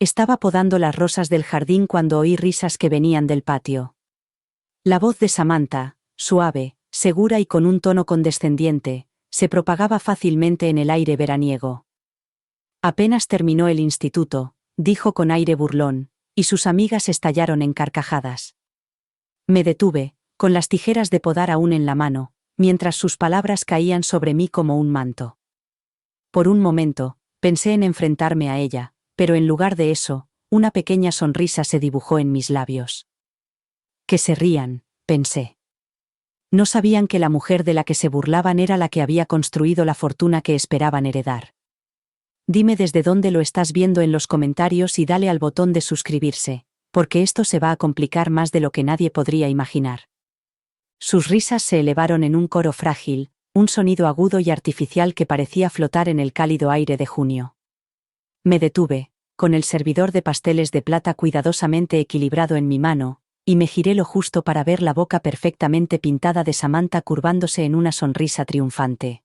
Estaba podando las rosas del jardín cuando oí risas que venían del patio. La voz de Samantha, suave, segura y con un tono condescendiente, se propagaba fácilmente en el aire veraniego. Apenas terminó el instituto, dijo con aire burlón, y sus amigas estallaron en carcajadas. Me detuve, con las tijeras de podar aún en la mano, mientras sus palabras caían sobre mí como un manto. Por un momento, pensé en enfrentarme a ella, pero en lugar de eso, una pequeña sonrisa se dibujó en mis labios. Que se rían, pensé. No sabían que la mujer de la que se burlaban era la que había construido la fortuna que esperaban heredar. Dime desde dónde lo estás viendo en los comentarios y dale al botón de suscribirse, porque esto se va a complicar más de lo que nadie podría imaginar. Sus risas se elevaron en un coro frágil, un sonido agudo y artificial que parecía flotar en el cálido aire de junio. Me detuve, con el servidor de pasteles de plata cuidadosamente equilibrado en mi mano, y me giré lo justo para ver la boca perfectamente pintada de Samantha curvándose en una sonrisa triunfante.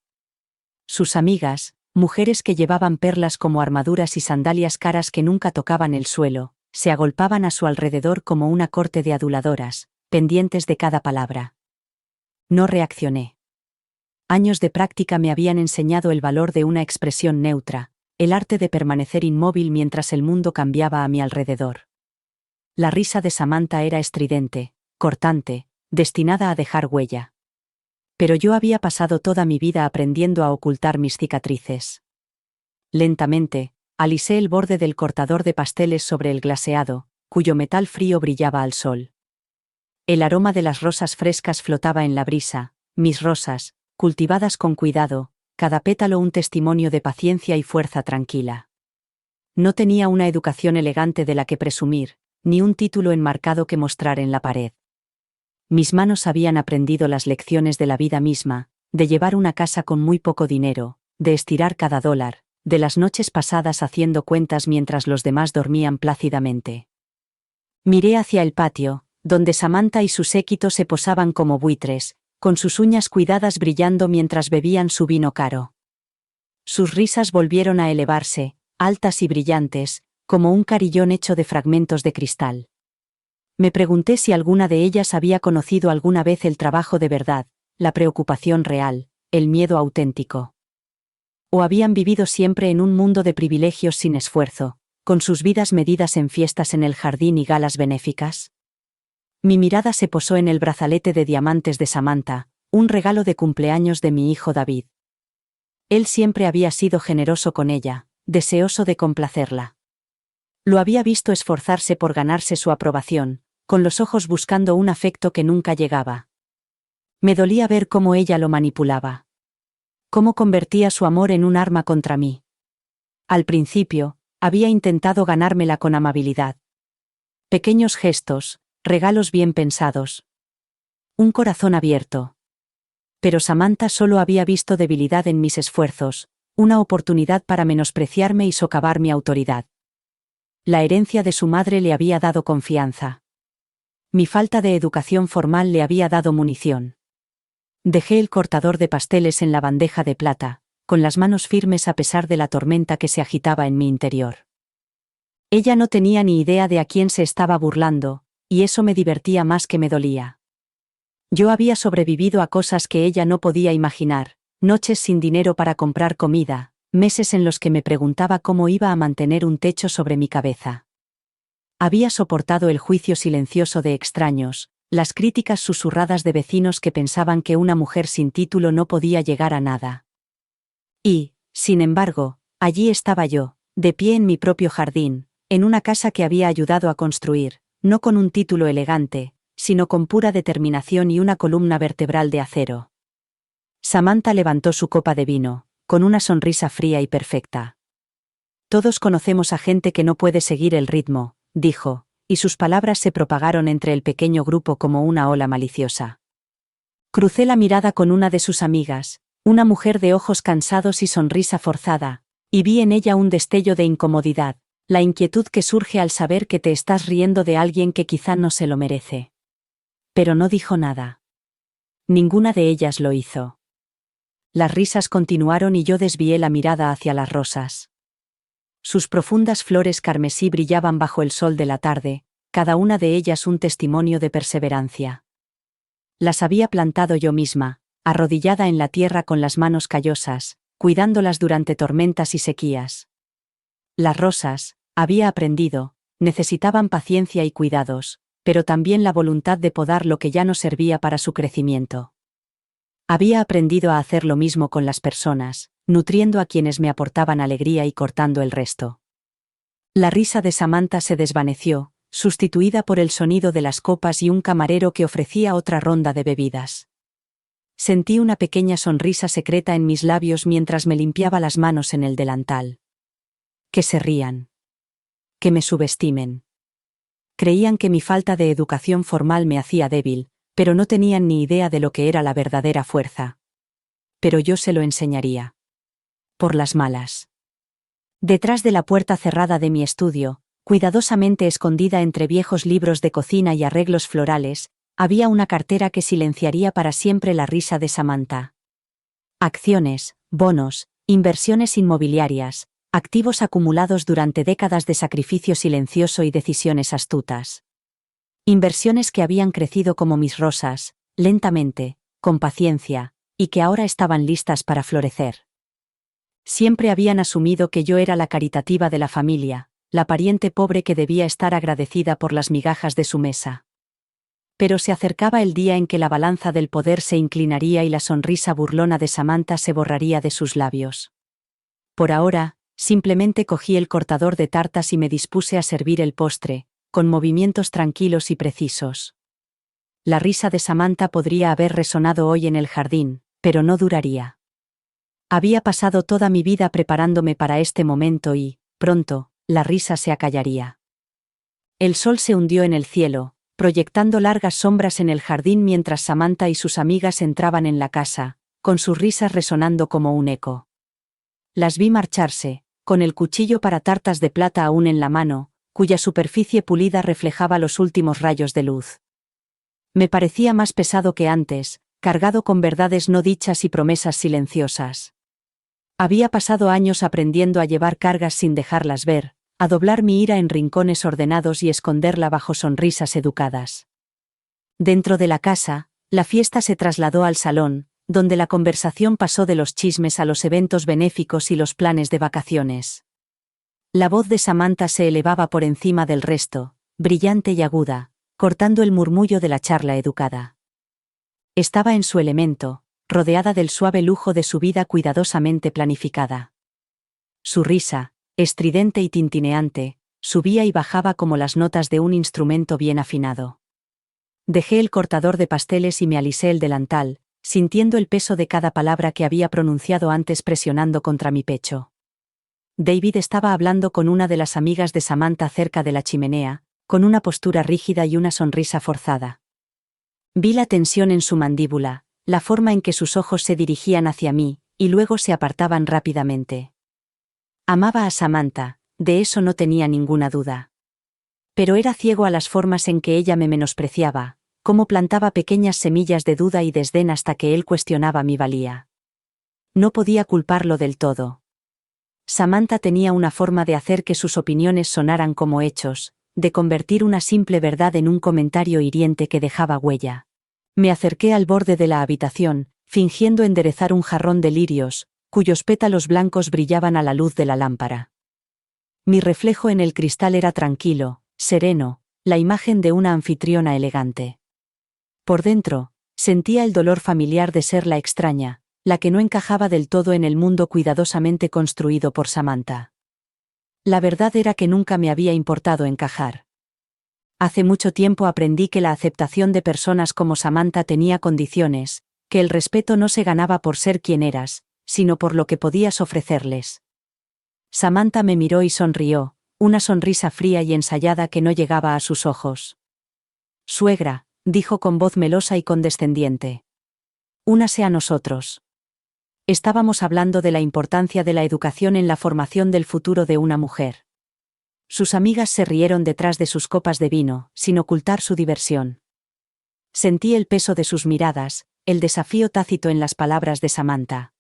Sus amigas, mujeres que llevaban perlas como armaduras y sandalias caras que nunca tocaban el suelo, se agolpaban a su alrededor como una corte de aduladoras, pendientes de cada palabra. No reaccioné. Años de práctica me habían enseñado el valor de una expresión neutra, el arte de permanecer inmóvil mientras el mundo cambiaba a mi alrededor. La risa de Samantha era estridente, cortante, destinada a dejar huella. Pero yo había pasado toda mi vida aprendiendo a ocultar mis cicatrices. Lentamente, alisé el borde del cortador de pasteles sobre el glaseado, cuyo metal frío brillaba al sol. El aroma de las rosas frescas flotaba en la brisa, mis rosas, cultivadas con cuidado, cada pétalo un testimonio de paciencia y fuerza tranquila. No tenía una educación elegante de la que presumir, ni un título enmarcado que mostrar en la pared. Mis manos habían aprendido las lecciones de la vida misma, de llevar una casa con muy poco dinero, de estirar cada dólar, de las noches pasadas haciendo cuentas mientras los demás dormían plácidamente. Miré hacia el patio, donde Samantha y su séquito se posaban como buitres, con sus uñas cuidadas brillando mientras bebían su vino caro. Sus risas volvieron a elevarse, altas y brillantes, como un carillón hecho de fragmentos de cristal. Me pregunté si alguna de ellas había conocido alguna vez el trabajo de verdad, la preocupación real, el miedo auténtico. O habían vivido siempre en un mundo de privilegios sin esfuerzo, con sus vidas medidas en fiestas en el jardín y galas benéficas. Mi mirada se posó en el brazalete de diamantes de Samantha, un regalo de cumpleaños de mi hijo David. Él siempre había sido generoso con ella, deseoso de complacerla. Lo había visto esforzarse por ganarse su aprobación, con los ojos buscando un afecto que nunca llegaba. Me dolía ver cómo ella lo manipulaba. Cómo convertía su amor en un arma contra mí. Al principio, había intentado ganármela con amabilidad. Pequeños gestos, regalos bien pensados. Un corazón abierto. Pero Samantha solo había visto debilidad en mis esfuerzos, una oportunidad para menospreciarme y socavar mi autoridad. La herencia de su madre le había dado confianza. Mi falta de educación formal le había dado munición. Dejé el cortador de pasteles en la bandeja de plata, con las manos firmes a pesar de la tormenta que se agitaba en mi interior. Ella no tenía ni idea de a quién se estaba burlando, y eso me divertía más que me dolía. Yo había sobrevivido a cosas que ella no podía imaginar, noches sin dinero para comprar comida, meses en los que me preguntaba cómo iba a mantener un techo sobre mi cabeza. Había soportado el juicio silencioso de extraños, las críticas susurradas de vecinos que pensaban que una mujer sin título no podía llegar a nada. Y, sin embargo, allí estaba yo, de pie en mi propio jardín, en una casa que había ayudado a construir, no con un título elegante, sino con pura determinación y una columna vertebral de acero. Samantha levantó su copa de vino, con una sonrisa fría y perfecta. Todos conocemos a gente que no puede seguir el ritmo, dijo, y sus palabras se propagaron entre el pequeño grupo como una ola maliciosa. Crucé la mirada con una de sus amigas, una mujer de ojos cansados y sonrisa forzada, y vi en ella un destello de incomodidad, la inquietud que surge al saber que te estás riendo de alguien que quizá no se lo merece. Pero no dijo nada. Ninguna de ellas lo hizo. Las risas continuaron y yo desvié la mirada hacia las rosas. Sus profundas flores carmesí brillaban bajo el sol de la tarde, cada una de ellas un testimonio de perseverancia. Las había plantado yo misma, arrodillada en la tierra con las manos callosas, cuidándolas durante tormentas y sequías. Las rosas, había aprendido, necesitaban paciencia y cuidados, pero también la voluntad de podar lo que ya no servía para su crecimiento. Había aprendido a hacer lo mismo con las personas, nutriendo a quienes me aportaban alegría y cortando el resto. La risa de Samantha se desvaneció, sustituida por el sonido de las copas y un camarero que ofrecía otra ronda de bebidas. Sentí una pequeña sonrisa secreta en mis labios mientras me limpiaba las manos en el delantal. Que se rían. Que me subestimen. Creían que mi falta de educación formal me hacía débil, pero no tenían ni idea de lo que era la verdadera fuerza. Pero yo se lo enseñaría. Por las malas. Detrás de la puerta cerrada de mi estudio, cuidadosamente escondida entre viejos libros de cocina y arreglos florales, había una cartera que silenciaría para siempre la risa de Samantha. Acciones, bonos, inversiones inmobiliarias, activos acumulados durante décadas de sacrificio silencioso y decisiones astutas. Inversiones que habían crecido como mis rosas, lentamente, con paciencia, y que ahora estaban listas para florecer. Siempre habían asumido que yo era la caritativa de la familia, la pariente pobre que debía estar agradecida por las migajas de su mesa. Pero se acercaba el día en que la balanza del poder se inclinaría y la sonrisa burlona de Samantha se borraría de sus labios. Por ahora, simplemente cogí el cortador de tartas y me dispuse a servir el postre, con movimientos tranquilos y precisos. La risa de Samantha podría haber resonado hoy en el jardín, pero no duraría. Había pasado toda mi vida preparándome para este momento y, pronto, la risa se acallaría. El sol se hundió en el cielo, proyectando largas sombras en el jardín mientras Samantha y sus amigas entraban en la casa, con sus risas resonando como un eco. Las vi marcharse, con el cuchillo para tartas de plata aún en la mano, cuya superficie pulida reflejaba los últimos rayos de luz. Me parecía más pesado que antes, cargado con verdades no dichas y promesas silenciosas. Había pasado años aprendiendo a llevar cargas sin dejarlas ver, a doblar mi ira en rincones ordenados y esconderla bajo sonrisas educadas. Dentro de la casa, la fiesta se trasladó al salón, donde la conversación pasó de los chismes a los eventos benéficos y los planes de vacaciones. La voz de Samantha se elevaba por encima del resto, brillante y aguda, cortando el murmullo de la charla educada. Estaba en su elemento, rodeada del suave lujo de su vida cuidadosamente planificada. Su risa, estridente y tintineante, subía y bajaba como las notas de un instrumento bien afinado. Dejé el cortador de pasteles y me alisé el delantal, sintiendo el peso de cada palabra que había pronunciado antes presionando contra mi pecho. David estaba hablando con una de las amigas de Samantha cerca de la chimenea, con una postura rígida y una sonrisa forzada. Vi la tensión en su mandíbula, la forma en que sus ojos se dirigían hacia mí, y luego se apartaban rápidamente. Amaba a Samantha, de eso no tenía ninguna duda. Pero era ciego a las formas en que ella me menospreciaba, cómo plantaba pequeñas semillas de duda y desdén hasta que él cuestionaba mi valía. No podía culparlo del todo. Samantha tenía una forma de hacer que sus opiniones sonaran como hechos, de convertir una simple verdad en un comentario hiriente que dejaba huella. Me acerqué al borde de la habitación, fingiendo enderezar un jarrón de lirios, cuyos pétalos blancos brillaban a la luz de la lámpara. Mi reflejo en el cristal era tranquilo, sereno, la imagen de una anfitriona elegante. Por dentro, sentía el dolor familiar de ser la extraña, la que no encajaba del todo en el mundo cuidadosamente construido por Samantha. La verdad era que nunca me había importado encajar. Hace mucho tiempo aprendí que la aceptación de personas como Samantha tenía condiciones, que el respeto no se ganaba por ser quien eras, sino por lo que podías ofrecerles. Samantha me miró y sonrió, una sonrisa fría y ensayada que no llegaba a sus ojos. «Suegra», dijo con voz melosa y condescendiente. «Únase a nosotros». Estábamos hablando de la importancia de la educación en la formación del futuro de una mujer. Sus amigas se rieron detrás de sus copas de vino, sin ocultar su diversión. Sentí el peso de sus miradas, el desafío tácito en las palabras de Samantha.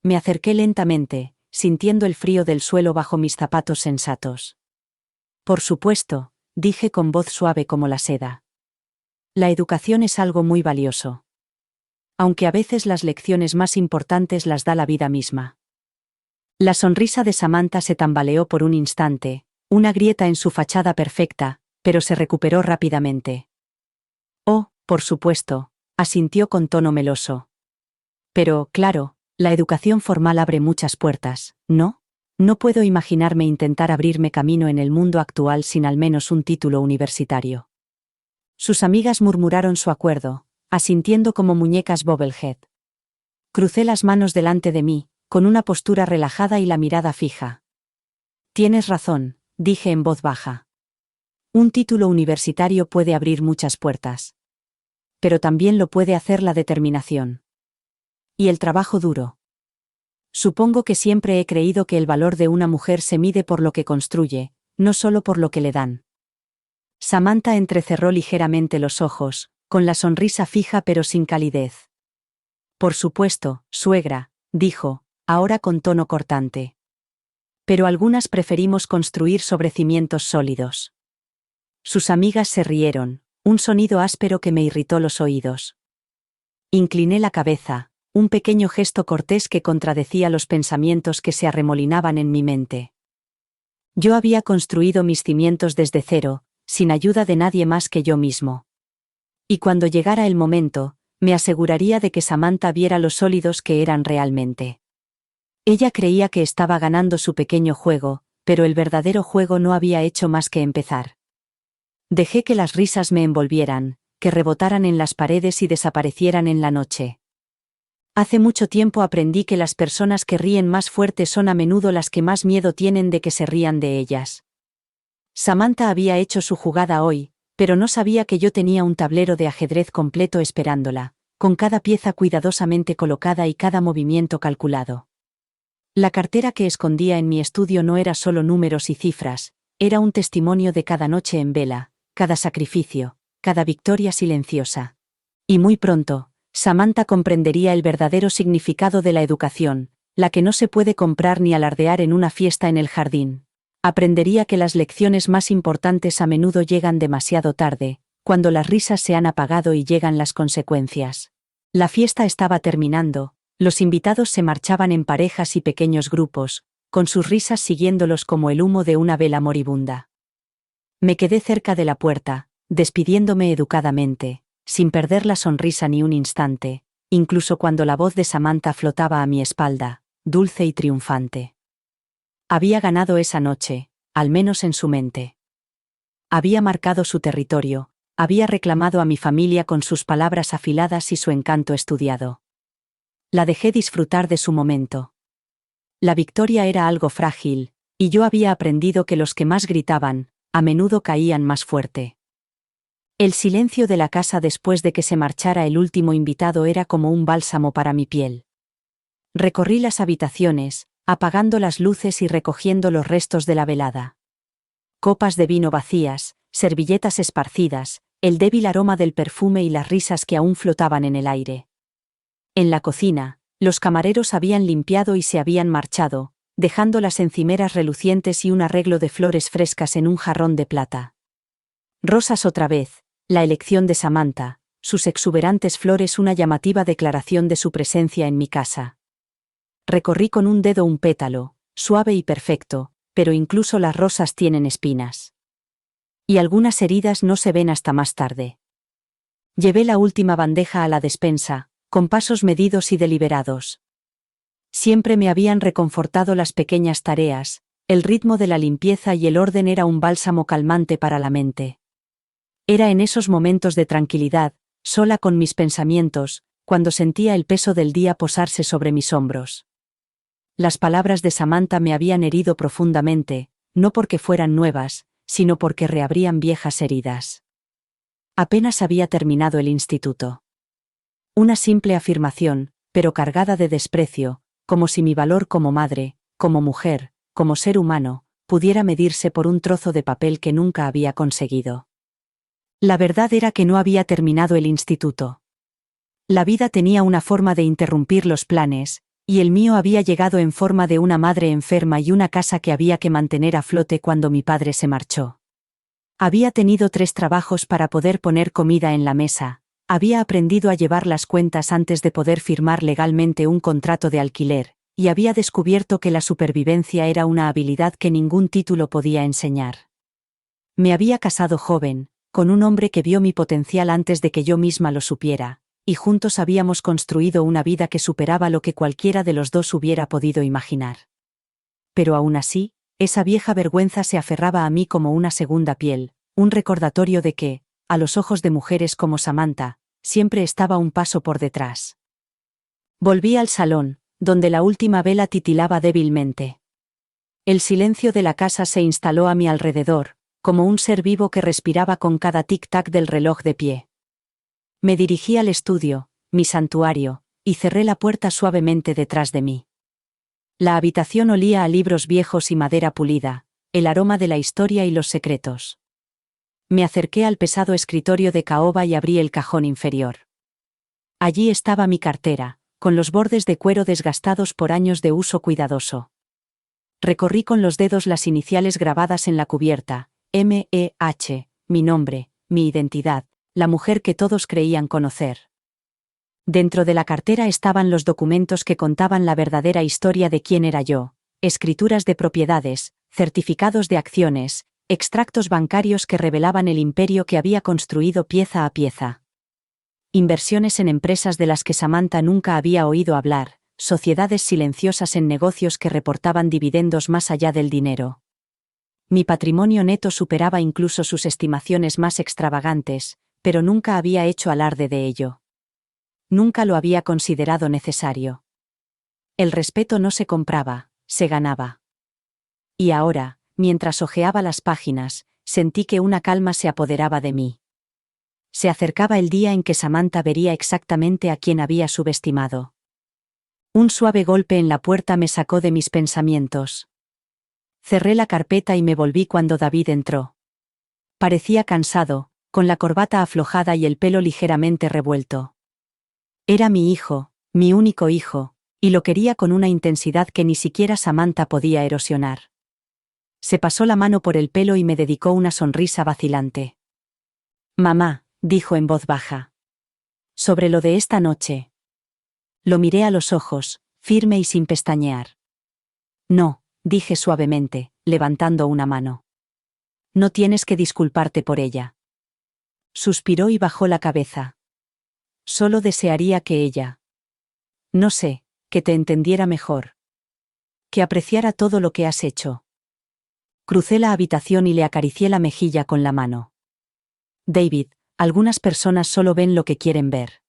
Me acerqué lentamente, sintiendo el frío del suelo bajo mis zapatos sensatos. Por supuesto, dije con voz suave como la seda. La educación es algo muy valioso. Aunque a veces las lecciones más importantes las da la vida misma. La sonrisa de Samantha se tambaleó por un instante, una grieta en su fachada perfecta, pero se recuperó rápidamente. Oh, por supuesto, asintió con tono meloso. Pero, claro, la educación formal abre muchas puertas, ¿no? No puedo imaginarme intentar abrirme camino en el mundo actual sin al menos un título universitario. Sus amigas murmuraron su acuerdo, asintiendo como muñecas bobblehead. Crucé las manos delante de mí, con una postura relajada y la mirada fija. Tienes razón, dije en voz baja. Un título universitario puede abrir muchas puertas. Pero también lo puede hacer la determinación. Y el trabajo duro. Supongo que siempre he creído que el valor de una mujer se mide por lo que construye, no solo por lo que le dan. Samantha entrecerró ligeramente los ojos, con la sonrisa fija pero sin calidez. Por supuesto, suegra, dijo, ahora con tono cortante. Pero algunas preferimos construir sobre cimientos sólidos. Sus amigas se rieron, un sonido áspero que me irritó los oídos. Incliné la cabeza, un pequeño gesto cortés que contradecía los pensamientos que se arremolinaban en mi mente. Yo había construido mis cimientos desde cero, sin ayuda de nadie más que yo mismo. Y cuando llegara el momento, me aseguraría de que Samantha viera lo sólidos que eran realmente. Ella creía que estaba ganando su pequeño juego, pero el verdadero juego no había hecho más que empezar. Dejé que las risas me envolvieran, que rebotaran en las paredes y desaparecieran en la noche. Hace mucho tiempo aprendí que las personas que ríen más fuerte son a menudo las que más miedo tienen de que se rían de ellas. Samantha había hecho su jugada hoy, pero no sabía que yo tenía un tablero de ajedrez completo esperándola, con cada pieza cuidadosamente colocada y cada movimiento calculado. La cartera que escondía en mi estudio no era solo números y cifras, era un testimonio de cada noche en vela, cada sacrificio, cada victoria silenciosa. Y muy pronto, Samantha comprendería el verdadero significado de la educación, la que no se puede comprar ni alardear en una fiesta en el jardín. Aprendería que las lecciones más importantes a menudo llegan demasiado tarde, cuando las risas se han apagado y llegan las consecuencias. La fiesta estaba terminando, los invitados se marchaban en parejas y pequeños grupos, con sus risas siguiéndolos como el humo de una vela moribunda. Me quedé cerca de la puerta, despidiéndome educadamente, sin perder la sonrisa ni un instante, incluso cuando la voz de Samantha flotaba a mi espalda, dulce y triunfante. Había ganado esa noche, al menos en su mente. Había marcado su territorio, había reclamado a mi familia con sus palabras afiladas y su encanto estudiado. La dejé disfrutar de su momento. La victoria era algo frágil, y yo había aprendido que los que más gritaban, a menudo caían más fuerte. El silencio de la casa después de que se marchara el último invitado era como un bálsamo para mi piel. Recorrí las habitaciones, apagando las luces y recogiendo los restos de la velada. Copas de vino vacías, servilletas esparcidas, el débil aroma del perfume y las risas que aún flotaban en el aire. En la cocina, los camareros habían limpiado y se habían marchado, dejando las encimeras relucientes y un arreglo de flores frescas en un jarrón de plata. Rosas otra vez, la elección de Samantha, sus exuberantes flores una llamativa declaración de su presencia en mi casa. Recorrí con un dedo un pétalo, suave y perfecto, pero incluso las rosas tienen espinas. Y algunas heridas no se ven hasta más tarde. Llevé la última bandeja a la despensa, con pasos medidos y deliberados. Siempre me habían reconfortado las pequeñas tareas, el ritmo de la limpieza y el orden era un bálsamo calmante para la mente. Era en esos momentos de tranquilidad, sola con mis pensamientos, cuando sentía el peso del día posarse sobre mis hombros. Las palabras de Samantha me habían herido profundamente, no porque fueran nuevas, sino porque reabrían viejas heridas. Apenas había terminado el instituto. Una simple afirmación, pero cargada de desprecio, como si mi valor como madre, como mujer, como ser humano, pudiera medirse por un trozo de papel que nunca había conseguido. La verdad era que no había terminado el instituto. La vida tenía una forma de interrumpir los planes, Y el mío había llegado en forma de una madre enferma y una casa que había que mantener a flote cuando mi padre se marchó. Había tenido 3 trabajos para poder poner comida en la mesa, había aprendido a llevar las cuentas antes de poder firmar legalmente un contrato de alquiler, y había descubierto que la supervivencia era una habilidad que ningún título podía enseñar. Me había casado joven, con un hombre que vio mi potencial antes de que yo misma lo supiera, y juntos habíamos construido una vida que superaba lo que cualquiera de los dos hubiera podido imaginar. Pero aún así, esa vieja vergüenza se aferraba a mí como una segunda piel, un recordatorio de que, a los ojos de mujeres como Samantha, siempre estaba un paso por detrás. Volví al salón, donde la última vela titilaba débilmente. El silencio de la casa se instaló a mi alrededor, como un ser vivo que respiraba con cada tic-tac del reloj de pie. Me dirigí al estudio, mi santuario, y cerré la puerta suavemente detrás de mí. La habitación olía a libros viejos y madera pulida, el aroma de la historia y los secretos. Me acerqué al pesado escritorio de caoba y abrí el cajón inferior. Allí estaba mi cartera, con los bordes de cuero desgastados por años de uso cuidadoso. Recorrí con los dedos las iniciales grabadas en la cubierta, M.E.H., mi nombre, mi identidad, la mujer que todos creían conocer. Dentro de la cartera estaban los documentos que contaban la verdadera historia de quién era yo, escrituras de propiedades, certificados de acciones, extractos bancarios que revelaban el imperio que había construido pieza a pieza. Inversiones en empresas de las que Samantha nunca había oído hablar, sociedades silenciosas en negocios que reportaban dividendos más allá del dinero. Mi patrimonio neto superaba incluso sus estimaciones más extravagantes, pero nunca había hecho alarde de ello. Nunca lo había considerado necesario. El respeto no se compraba, se ganaba. Y ahora, mientras hojeaba las páginas, sentí que una calma se apoderaba de mí. Se acercaba el día en que Samantha vería exactamente a quién había subestimado. Un suave golpe en la puerta me sacó de mis pensamientos. Cerré la carpeta y me volví cuando David entró. Parecía cansado, con la corbata aflojada y el pelo ligeramente revuelto. Era mi hijo, mi único hijo, y lo quería con una intensidad que ni siquiera Samantha podía erosionar. Se pasó la mano por el pelo y me dedicó una sonrisa vacilante. «Mamá», dijo en voz baja. «Sobre lo de esta noche». Lo miré a los ojos, firme y sin pestañear. «No», dije suavemente, levantando una mano. «No tienes que disculparte por ella». Suspiró y bajó la cabeza. «Solo desearía que ella. No sé, que te entendiera mejor. Que apreciara todo lo que has hecho». Crucé la habitación y le acaricié la mejilla con la mano. «David, algunas personas solo ven lo que quieren ver.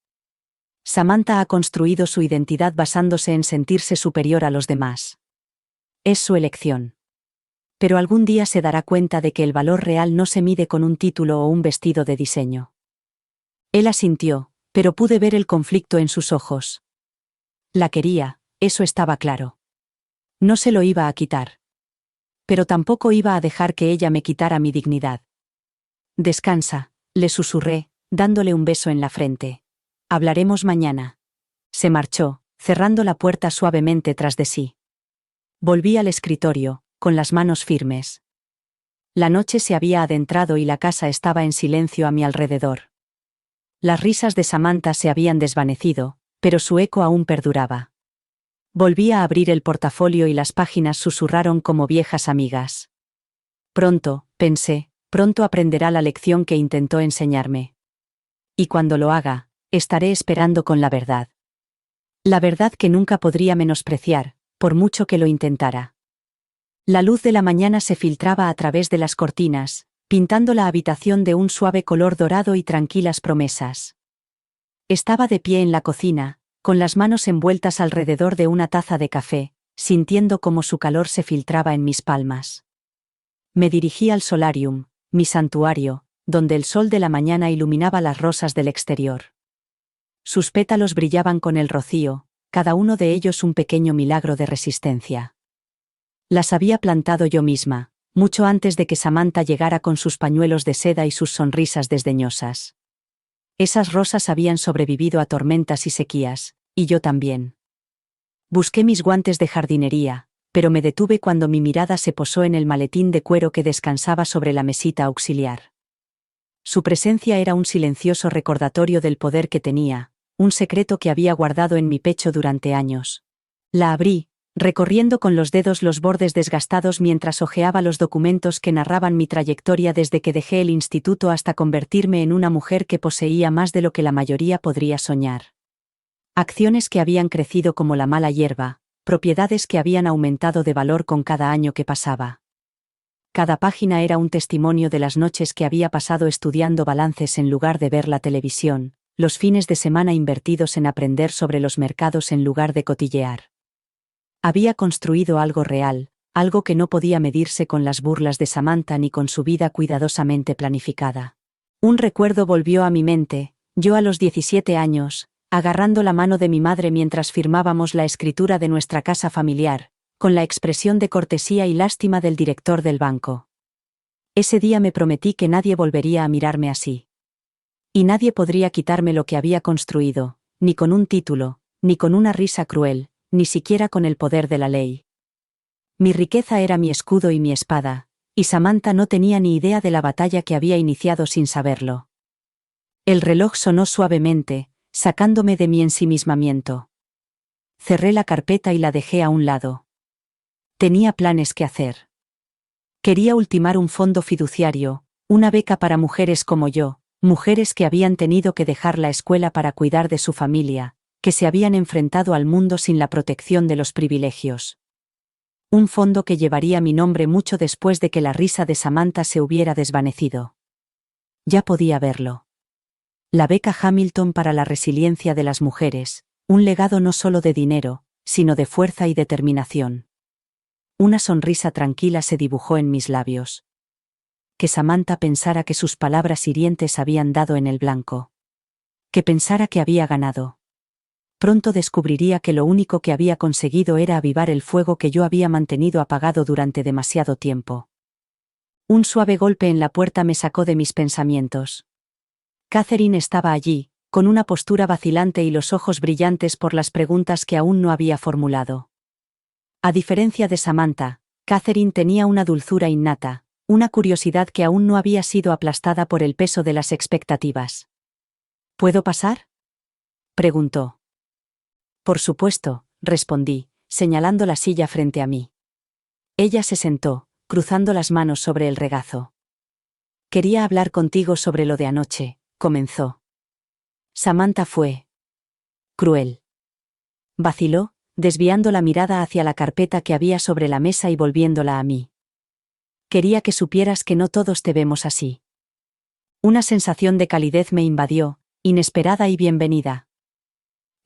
Samantha ha construido su identidad basándose en sentirse superior a los demás. Es su elección. Pero algún día se dará cuenta de que el valor real no se mide con un título o un vestido de diseño». Él asintió, pero pude ver el conflicto en sus ojos. La quería, eso estaba claro. No se lo iba a quitar. Pero tampoco iba a dejar que ella me quitara mi dignidad. «Descansa», le susurré, dándole un beso en la frente. «Hablaremos mañana». Se marchó, cerrando la puerta suavemente tras de sí. Volví al escritorio, con las manos firmes. La noche se había adentrado y la casa estaba en silencio a mi alrededor. Las risas de Samantha se habían desvanecido, pero su eco aún perduraba. Volví a abrir el portafolio y las páginas susurraron como viejas amigas. Pronto, pensé, pronto aprenderá la lección que intentó enseñarme. Y cuando lo haga, estaré esperando con la verdad. La verdad que nunca podría menospreciar, por mucho que lo intentara. La luz de la mañana se filtraba a través de las cortinas, pintando la habitación de un suave color dorado y tranquilas promesas. Estaba de pie en la cocina, con las manos envueltas alrededor de una taza de café, sintiendo cómo su calor se filtraba en mis palmas. Me dirigí al solarium, mi santuario, donde el sol de la mañana iluminaba las rosas del exterior. Sus pétalos brillaban con el rocío, cada uno de ellos un pequeño milagro de resistencia. Las había plantado yo misma, mucho antes de que Samantha llegara con sus pañuelos de seda y sus sonrisas desdeñosas. Esas rosas habían sobrevivido a tormentas y sequías, y yo también. Busqué mis guantes de jardinería, pero me detuve cuando mi mirada se posó en el maletín de cuero que descansaba sobre la mesita auxiliar. Su presencia era un silencioso recordatorio del poder que tenía, un secreto que había guardado en mi pecho durante años. La abrí, recorriendo con los dedos los bordes desgastados mientras hojeaba los documentos que narraban mi trayectoria desde que dejé el instituto hasta convertirme en una mujer que poseía más de lo que la mayoría podría soñar. Acciones que habían crecido como la mala hierba, propiedades que habían aumentado de valor con cada año que pasaba. Cada página era un testimonio de las noches que había pasado estudiando balances en lugar de ver la televisión, los fines de semana invertidos en aprender sobre los mercados en lugar de cotillear. Había construido algo real, algo que no podía medirse con las burlas de Samantha ni con su vida cuidadosamente planificada. Un recuerdo volvió a mi mente, yo a los 17 años, agarrando la mano de mi madre mientras firmábamos la escritura de nuestra casa familiar, con la expresión de cortesía y lástima del director del banco. Ese día me prometí que nadie volvería a mirarme así. Y nadie podría quitarme lo que había construido, ni con un título, ni con una risa cruel, ni siquiera con el poder de la ley. Mi riqueza era mi escudo y mi espada, y Samantha no tenía ni idea de la batalla que había iniciado sin saberlo. El reloj sonó suavemente, sacándome de mi ensimismamiento. Cerré la carpeta y la dejé a un lado. Tenía planes que hacer. Quería ultimar un fondo fiduciario, una beca para mujeres como yo, mujeres que habían tenido que dejar la escuela para cuidar de su familia, que se habían enfrentado al mundo sin la protección de los privilegios. Un fondo que llevaría mi nombre mucho después de que la risa de Samantha se hubiera desvanecido. Ya podía verlo. La beca Hamilton para la resiliencia de las mujeres, un legado no solo de dinero, sino de fuerza y determinación. Una sonrisa tranquila se dibujó en mis labios. Que Samantha pensara que sus palabras hirientes habían dado en el blanco. Que pensara que había ganado. Pronto descubriría que lo único que había conseguido era avivar el fuego que yo había mantenido apagado durante demasiado tiempo. Un suave golpe en la puerta me sacó de mis pensamientos. Catherine estaba allí, con una postura vacilante y los ojos brillantes por las preguntas que aún no había formulado. A diferencia de Samantha, Catherine tenía una dulzura innata, una curiosidad que aún no había sido aplastada por el peso de las expectativas. ¿Puedo pasar?, preguntó. Por supuesto, respondí, señalando la silla frente a mí. Ella se sentó, cruzando las manos sobre el regazo. Quería hablar contigo sobre lo de anoche, comenzó. Samantha fue cruel. Vaciló, desviando la mirada hacia la carpeta que había sobre la mesa y volviéndola a mí. Quería que supieras que no todos te vemos así. Una sensación de calidez me invadió, inesperada y bienvenida.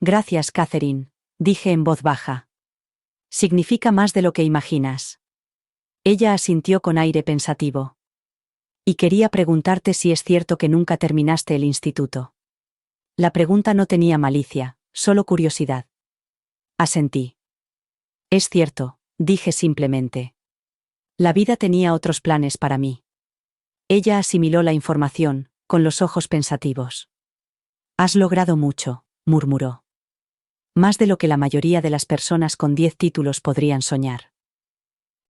Gracias, Catherine, dije en voz baja. Significa más de lo que imaginas. Ella asintió con aire pensativo. Y quería preguntarte si es cierto que nunca terminaste el instituto. La pregunta no tenía malicia, solo curiosidad. Asentí. Es cierto, dije simplemente. La vida tenía otros planes para mí. Ella asimiló la información, con los ojos pensativos. Has logrado mucho, murmuró. Más de lo que la mayoría de las personas con 10 títulos podrían soñar.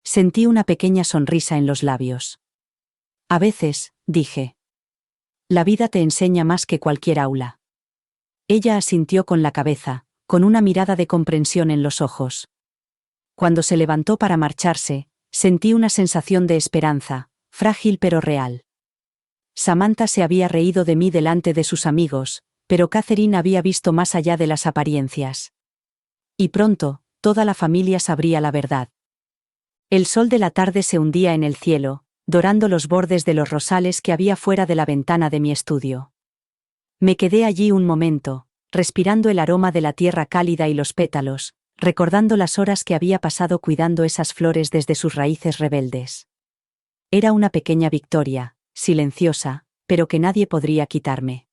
Sentí una pequeña sonrisa en los labios. A veces, dije. La vida te enseña más que cualquier aula. Ella asintió con la cabeza, con una mirada de comprensión en los ojos. Cuando se levantó para marcharse, sentí una sensación de esperanza, frágil pero real. Samantha se había reído de mí delante de sus amigos, pero Catherine había visto más allá de las apariencias. Y pronto, toda la familia sabría la verdad. El sol de la tarde se hundía en el cielo, dorando los bordes de los rosales que había fuera de la ventana de mi estudio. Me quedé allí un momento, respirando el aroma de la tierra cálida y los pétalos, recordando las horas que había pasado cuidando esas flores desde sus raíces rebeldes. Era una pequeña victoria, silenciosa, pero que nadie podría quitarme.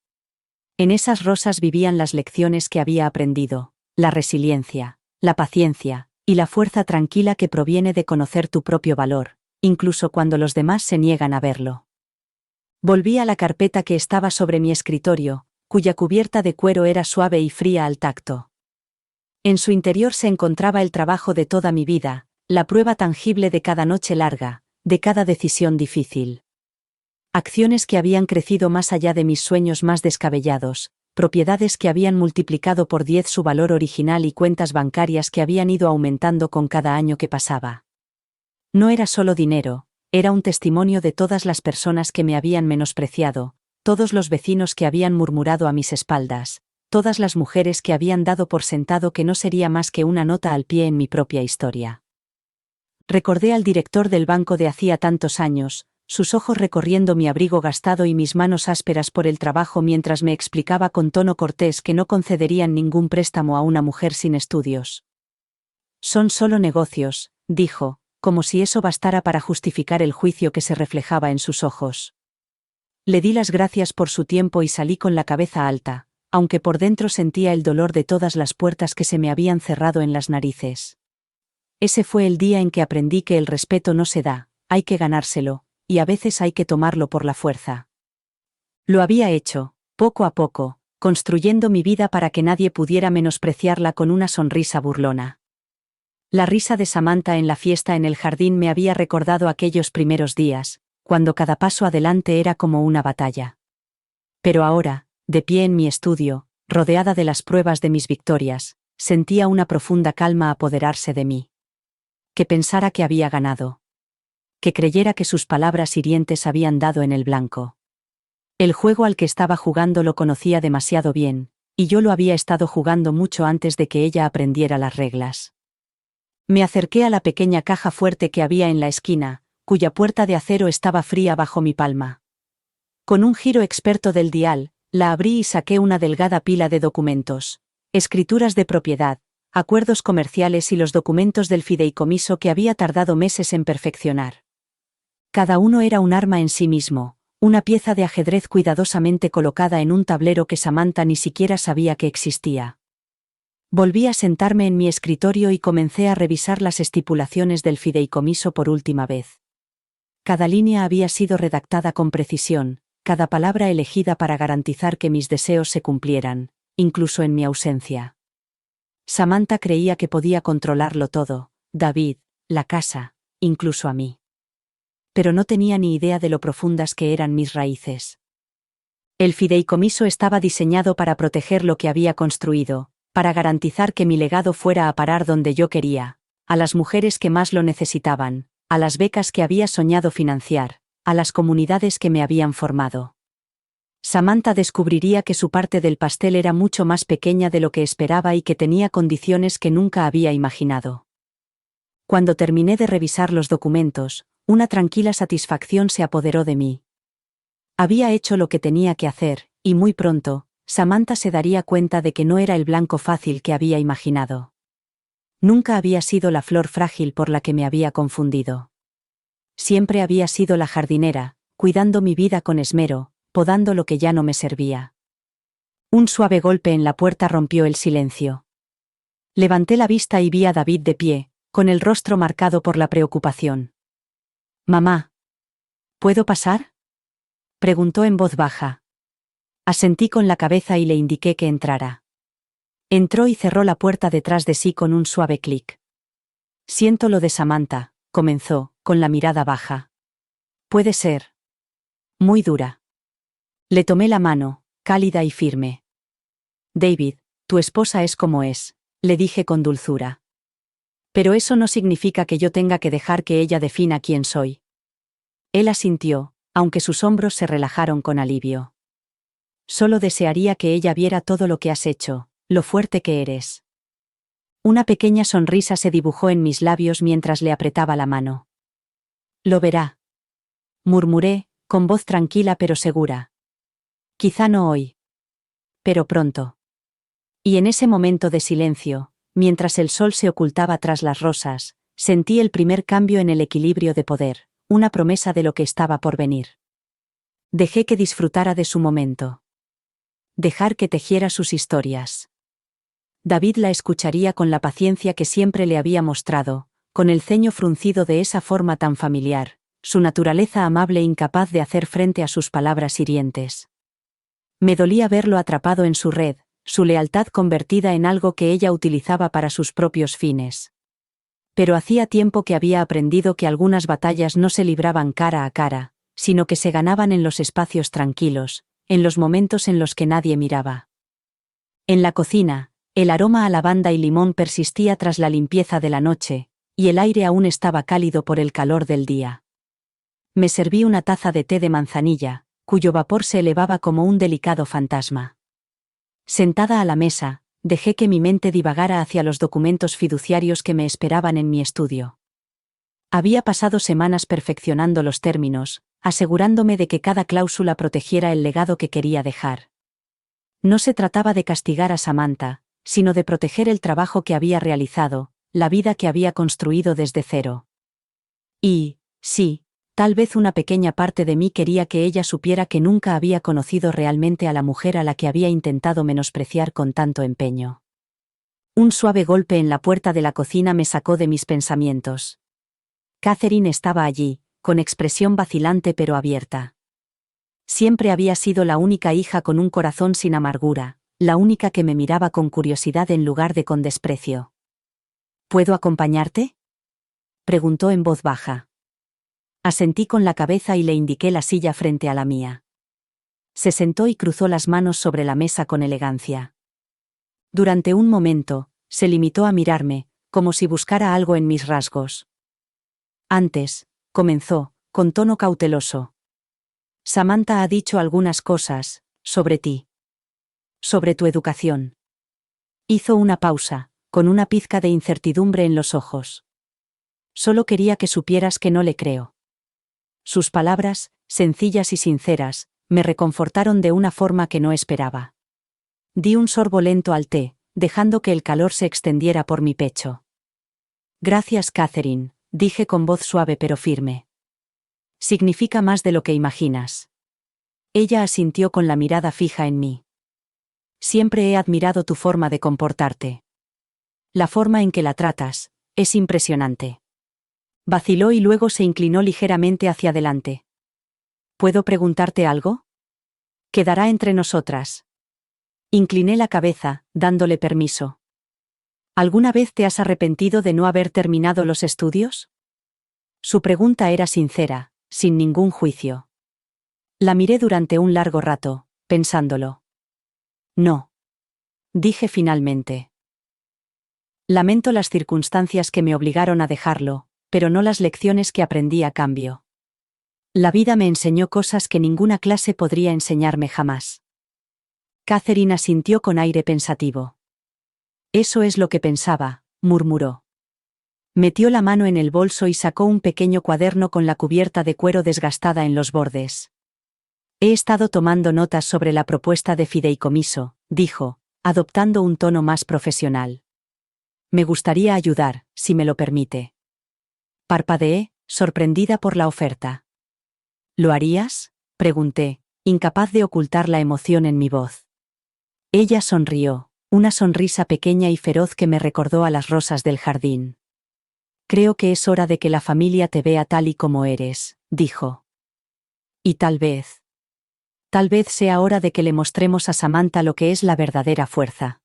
En esas rosas vivían las lecciones que había aprendido, la resiliencia, la paciencia, y la fuerza tranquila que proviene de conocer tu propio valor, incluso cuando los demás se niegan a verlo. Volví a la carpeta que estaba sobre mi escritorio, cuya cubierta de cuero era suave y fría al tacto. En su interior se encontraba el trabajo de toda mi vida, la prueba tangible de cada noche larga, de cada decisión difícil. Acciones que habían crecido más allá de mis sueños más descabellados, propiedades que habían multiplicado por 10 su valor original y cuentas bancarias que habían ido aumentando con cada año que pasaba. No era solo dinero, era un testimonio de todas las personas que me habían menospreciado, todos los vecinos que habían murmurado a mis espaldas, todas las mujeres que habían dado por sentado que no sería más que una nota al pie en mi propia historia. Recordé al director del banco de hacía tantos años, sus ojos recorriendo mi abrigo gastado y mis manos ásperas por el trabajo mientras me explicaba con tono cortés que no concederían ningún préstamo a una mujer sin estudios. Son solo negocios, dijo, como si eso bastara para justificar el juicio que se reflejaba en sus ojos. Le di las gracias por su tiempo y salí con la cabeza alta, aunque por dentro sentía el dolor de todas las puertas que se me habían cerrado en las narices. Ese fue el día en que aprendí que el respeto no se da, hay que ganárselo, y a veces hay que tomarlo por la fuerza. Lo había hecho, poco a poco, construyendo mi vida para que nadie pudiera menospreciarla con una sonrisa burlona. La risa de Samantha en la fiesta en el jardín me había recordado aquellos primeros días, cuando cada paso adelante era como una batalla. Pero ahora, de pie en mi estudio, rodeada de las pruebas de mis victorias, sentía una profunda calma apoderarse de mí. Que pensara que había ganado. Que creyera que sus palabras hirientes habían dado en el blanco. El juego al que estaba jugando lo conocía demasiado bien, y yo lo había estado jugando mucho antes de que ella aprendiera las reglas. Me acerqué a la pequeña caja fuerte que había en la esquina, cuya puerta de acero estaba fría bajo mi palma. Con un giro experto del dial, la abrí y saqué una delgada pila de documentos, escrituras de propiedad, acuerdos comerciales y los documentos del fideicomiso que había tardado meses en perfeccionar. Cada uno era un arma en sí mismo, una pieza de ajedrez cuidadosamente colocada en un tablero que Samantha ni siquiera sabía que existía. Volví a sentarme en mi escritorio y comencé a revisar las estipulaciones del fideicomiso por última vez. Cada línea había sido redactada con precisión, cada palabra elegida para garantizar que mis deseos se cumplieran, incluso en mi ausencia. Samantha creía que podía controlarlo todo, David, la casa, incluso a mí. Pero no tenía ni idea de lo profundas que eran mis raíces. El fideicomiso estaba diseñado para proteger lo que había construido, para garantizar que mi legado fuera a parar donde yo quería, a las mujeres que más lo necesitaban, a las becas que había soñado financiar, a las comunidades que me habían formado. Samantha descubriría que su parte del pastel era mucho más pequeña de lo que esperaba y que tenía condiciones que nunca había imaginado. Cuando terminé de revisar los documentos, una tranquila satisfacción se apoderó de mí. Había hecho lo que tenía que hacer, y muy pronto, Samantha se daría cuenta de que no era el blanco fácil que había imaginado. Nunca había sido la flor frágil por la que me había confundido. Siempre había sido la jardinera, cuidando mi vida con esmero, podando lo que ya no me servía. Un suave golpe en la puerta rompió el silencio. Levanté la vista y vi a David de pie, con el rostro marcado por la preocupación. «Mamá, ¿puedo pasar?», preguntó en voz baja. Asentí con la cabeza y le indiqué que entrara. Entró y cerró la puerta detrás de sí con un suave clic. «Siento lo de Samantha», comenzó, con la mirada baja. «Puede ser muy dura». Le tomé la mano, cálida y firme. «David, tu esposa es como es», le dije con dulzura. «Pero eso no significa que yo tenga que dejar que ella defina quién soy». Él asintió, aunque sus hombros se relajaron con alivio. «Solo desearía que ella viera todo lo que has hecho, lo fuerte que eres». Una pequeña sonrisa se dibujó en mis labios mientras le apretaba la mano. «Lo verá», murmuré, con voz tranquila pero segura. «Quizá no hoy. Pero pronto». Y en ese momento de silencio, mientras el sol se ocultaba tras las rosas, sentí el primer cambio en el equilibrio de poder, una promesa de lo que estaba por venir. Dejé que disfrutara de su momento. Dejar que tejiera sus historias. David la escucharía con la paciencia que siempre le había mostrado, con el ceño fruncido de esa forma tan familiar, su naturaleza amable incapaz de hacer frente a sus palabras hirientes. Me dolía verlo atrapado en su red, su lealtad convertida en algo que ella utilizaba para sus propios fines. Pero hacía tiempo que había aprendido que algunas batallas no se libraban cara a cara, sino que se ganaban en los espacios tranquilos, en los momentos en los que nadie miraba. En la cocina, el aroma a lavanda y limón persistía tras la limpieza de la noche, y el aire aún estaba cálido por el calor del día. Me serví una taza de té de manzanilla, cuyo vapor se elevaba como un delicado fantasma. Sentada a la mesa, dejé que mi mente divagara hacia los documentos fiduciarios que me esperaban en mi estudio. Había pasado semanas perfeccionando los términos, asegurándome de que cada cláusula protegiera el legado que quería dejar. No se trataba de castigar a Samantha, sino de proteger el trabajo que había realizado, la vida que había construido desde cero. Y, sí, tal vez una pequeña parte de mí quería que ella supiera que nunca había conocido realmente a la mujer a la que había intentado menospreciar con tanto empeño. Un suave golpe en la puerta de la cocina me sacó de mis pensamientos. Catherine estaba allí, con expresión vacilante pero abierta. Siempre había sido la única hija con un corazón sin amargura, la única que me miraba con curiosidad en lugar de con desprecio. ¿Puedo acompañarte?, preguntó en voz baja. Asentí con la cabeza y le indiqué la silla frente a la mía. Se sentó y cruzó las manos sobre la mesa con elegancia. Durante un momento, se limitó a mirarme, como si buscara algo en mis rasgos. Antes, comenzó, con tono cauteloso. Samantha ha dicho algunas cosas, sobre ti. Sobre tu educación. Hizo una pausa, con una pizca de incertidumbre en los ojos. Solo quería que supieras que no le creo. Sus palabras, sencillas y sinceras, me reconfortaron de una forma que no esperaba. Di un sorbo lento al té, dejando que el calor se extendiera por mi pecho. Gracias, Catherine, dije con voz suave pero firme. Significa más de lo que imaginas. Ella asintió con la mirada fija en mí. Siempre he admirado tu forma de comportarte. La forma en que la tratas, es impresionante. Vaciló y luego se inclinó ligeramente hacia adelante. ¿Puedo preguntarte algo? Quedará entre nosotras. Incliné la cabeza, dándole permiso. ¿Alguna vez te has arrepentido de no haber terminado los estudios? Su pregunta era sincera, sin ningún juicio. La miré durante un largo rato, pensándolo. No. Dije finalmente. Lamento las circunstancias que me obligaron a dejarlo, pero no las lecciones que aprendí a cambio. La vida me enseñó cosas que ninguna clase podría enseñarme jamás. Catherine asintió con aire pensativo. Eso es lo que pensaba, murmuró. Metió la mano en el bolso y sacó un pequeño cuaderno con la cubierta de cuero desgastada en los bordes. He estado tomando notas sobre la propuesta de fideicomiso, dijo, adoptando un tono más profesional. Me gustaría ayudar, si me lo permite. Parpadeé, sorprendida por la oferta. ¿Lo harías?, pregunté, incapaz de ocultar la emoción en mi voz. Ella sonrió, una sonrisa pequeña y feroz que me recordó a las rosas del jardín. Creo que es hora de que la familia te vea tal y como eres, dijo. Y tal vez sea hora de que le mostremos a Samantha lo que es la verdadera fuerza.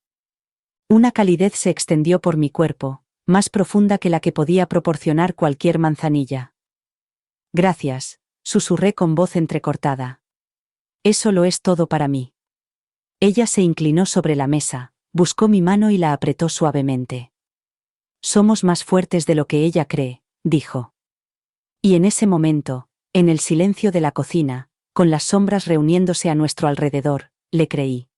Una calidez se extendió por mi cuerpo, más profunda que la que podía proporcionar cualquier manzanilla. Gracias, susurré con voz entrecortada. Eso lo es todo para mí. Ella se inclinó sobre la mesa, buscó mi mano y la apretó suavemente. Somos más fuertes de lo que ella cree, dijo. Y en ese momento, en el silencio de la cocina, con las sombras reuniéndose a nuestro alrededor, le creí.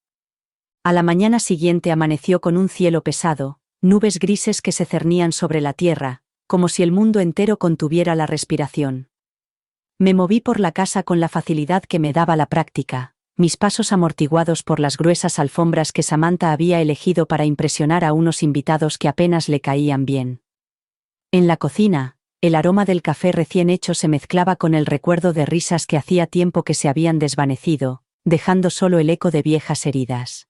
A la mañana siguiente amaneció con un cielo pesado, nubes grises que se cernían sobre la tierra, como si el mundo entero contuviera la respiración. Me moví por la casa con la facilidad que me daba la práctica, mis pasos amortiguados por las gruesas alfombras que Samantha había elegido para impresionar a unos invitados que apenas le caían bien. En la cocina, el aroma del café recién hecho se mezclaba con el recuerdo de risas que hacía tiempo que se habían desvanecido, dejando solo el eco de viejas heridas.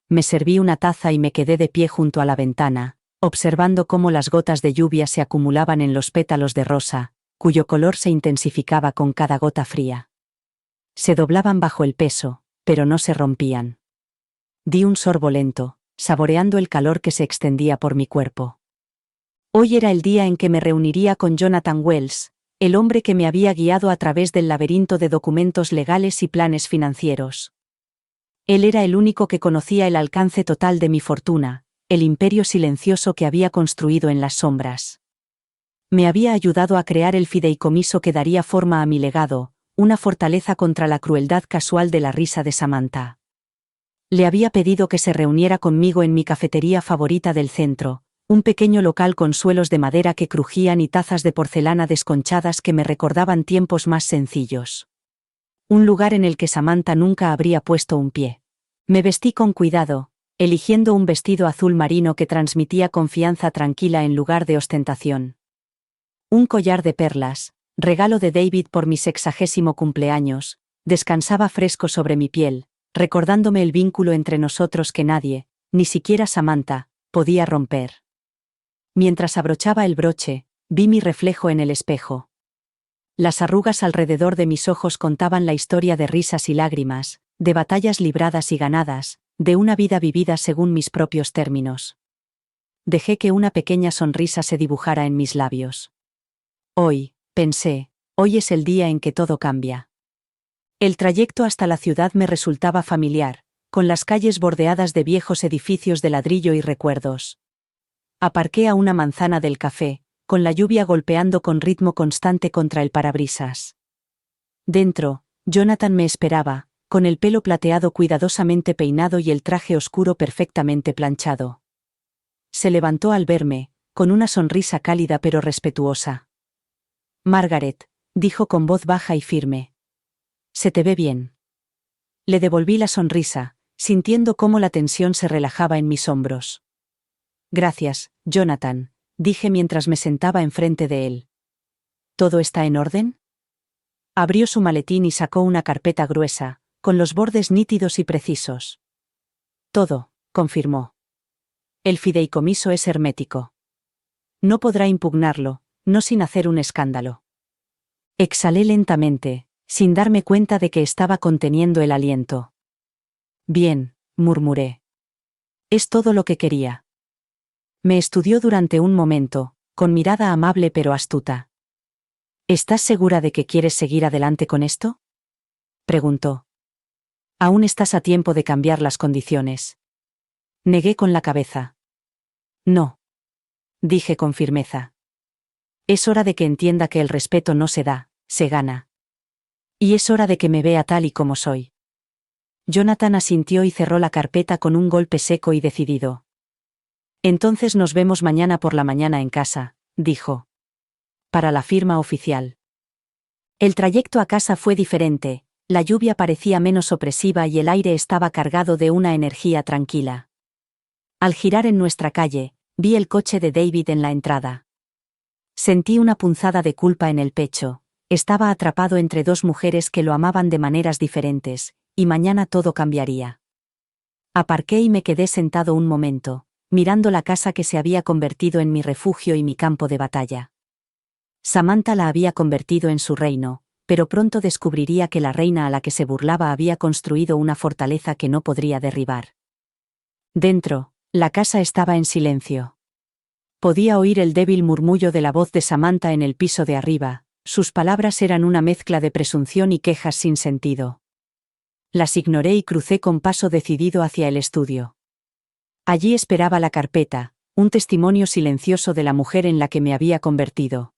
Me serví una taza y me quedé de pie junto a la ventana, observando cómo las gotas de lluvia se acumulaban en los pétalos de rosa, cuyo color se intensificaba con cada gota fría. Se doblaban bajo el peso, pero no se rompían. Di un sorbo lento, saboreando el calor que se extendía por mi cuerpo. Hoy era el día en que me reuniría con Jonathan Wells, el hombre que me había guiado a través del laberinto de documentos legales y planes financieros. Él era el único que conocía el alcance total de mi fortuna, el imperio silencioso que había construido en las sombras. Me había ayudado a crear el fideicomiso que daría forma a mi legado, una fortaleza contra la crueldad casual de la risa de Samantha. Le había pedido que se reuniera conmigo en mi cafetería favorita del centro, un pequeño local con suelos de madera que crujían y tazas de porcelana desconchadas que me recordaban tiempos más sencillos. Un lugar en el que Samantha nunca habría puesto un pie. Me vestí con cuidado, eligiendo un vestido azul marino que transmitía confianza tranquila en lugar de ostentación. Un collar de perlas, regalo de David por mi 60º cumpleaños, descansaba fresco sobre mi piel, recordándome el vínculo entre nosotros que nadie, ni siquiera Samantha, podía romper. Mientras abrochaba el broche, vi mi reflejo en el espejo. Las arrugas alrededor de mis ojos contaban la historia de risas y lágrimas, de batallas libradas y ganadas, de una vida vivida según mis propios términos. Dejé que una pequeña sonrisa se dibujara en mis labios. Hoy, pensé, hoy es el día en que todo cambia. El trayecto hasta la ciudad me resultaba familiar, con las calles bordeadas de viejos edificios de ladrillo y recuerdos. Aparqué a una manzana del café, con la lluvia golpeando con ritmo constante contra el parabrisas. Dentro, Jonathan me esperaba, con el pelo plateado cuidadosamente peinado y el traje oscuro perfectamente planchado. Se levantó al verme, con una sonrisa cálida pero respetuosa. «Margaret», dijo con voz baja y firme. «Se te ve bien». Le devolví la sonrisa, sintiendo cómo la tensión se relajaba en mis hombros. «Gracias, Jonathan», dije mientras me sentaba enfrente de él. «¿Todo está en orden?» Abrió su maletín y sacó una carpeta gruesa, con los bordes nítidos y precisos. «Todo», confirmó. «El fideicomiso es hermético. No podrá impugnarlo, no sin hacer un escándalo». Exhalé lentamente, sin darme cuenta de que estaba conteniendo el aliento. «Bien», murmuré. «Es todo lo que quería». Me estudió durante un momento, con mirada amable pero astuta. «¿Estás segura de que quieres seguir adelante con esto?», preguntó. «Aún estás a tiempo de cambiar las condiciones». Negué con la cabeza. «No», dije con firmeza. «Es hora de que entienda que el respeto no se da, se gana. Y es hora de que me vea tal y como soy». Jonathan asintió y cerró la carpeta con un golpe seco y decidido. «Entonces nos vemos mañana por la mañana en casa», dijo. «Para la firma oficial». El trayecto a casa fue diferente, la lluvia parecía menos opresiva y el aire estaba cargado de una energía tranquila. Al girar en nuestra calle, vi el coche de David en la entrada. Sentí una punzada de culpa en el pecho, estaba atrapado entre dos mujeres que lo amaban de maneras diferentes, y mañana todo cambiaría. Aparqué y me quedé sentado un momento, mirando la casa que se había convertido en mi refugio y mi campo de batalla. Samantha la había convertido en su reino, pero pronto descubriría que la reina a la que se burlaba había construido una fortaleza que no podría derribar. Dentro, la casa estaba en silencio. Podía oír el débil murmullo de la voz de Samantha en el piso de arriba, sus palabras eran una mezcla de presunción y quejas sin sentido. Las ignoré y crucé con paso decidido hacia el estudio. Allí esperaba la carpeta, un testimonio silencioso de la mujer en la que me había convertido.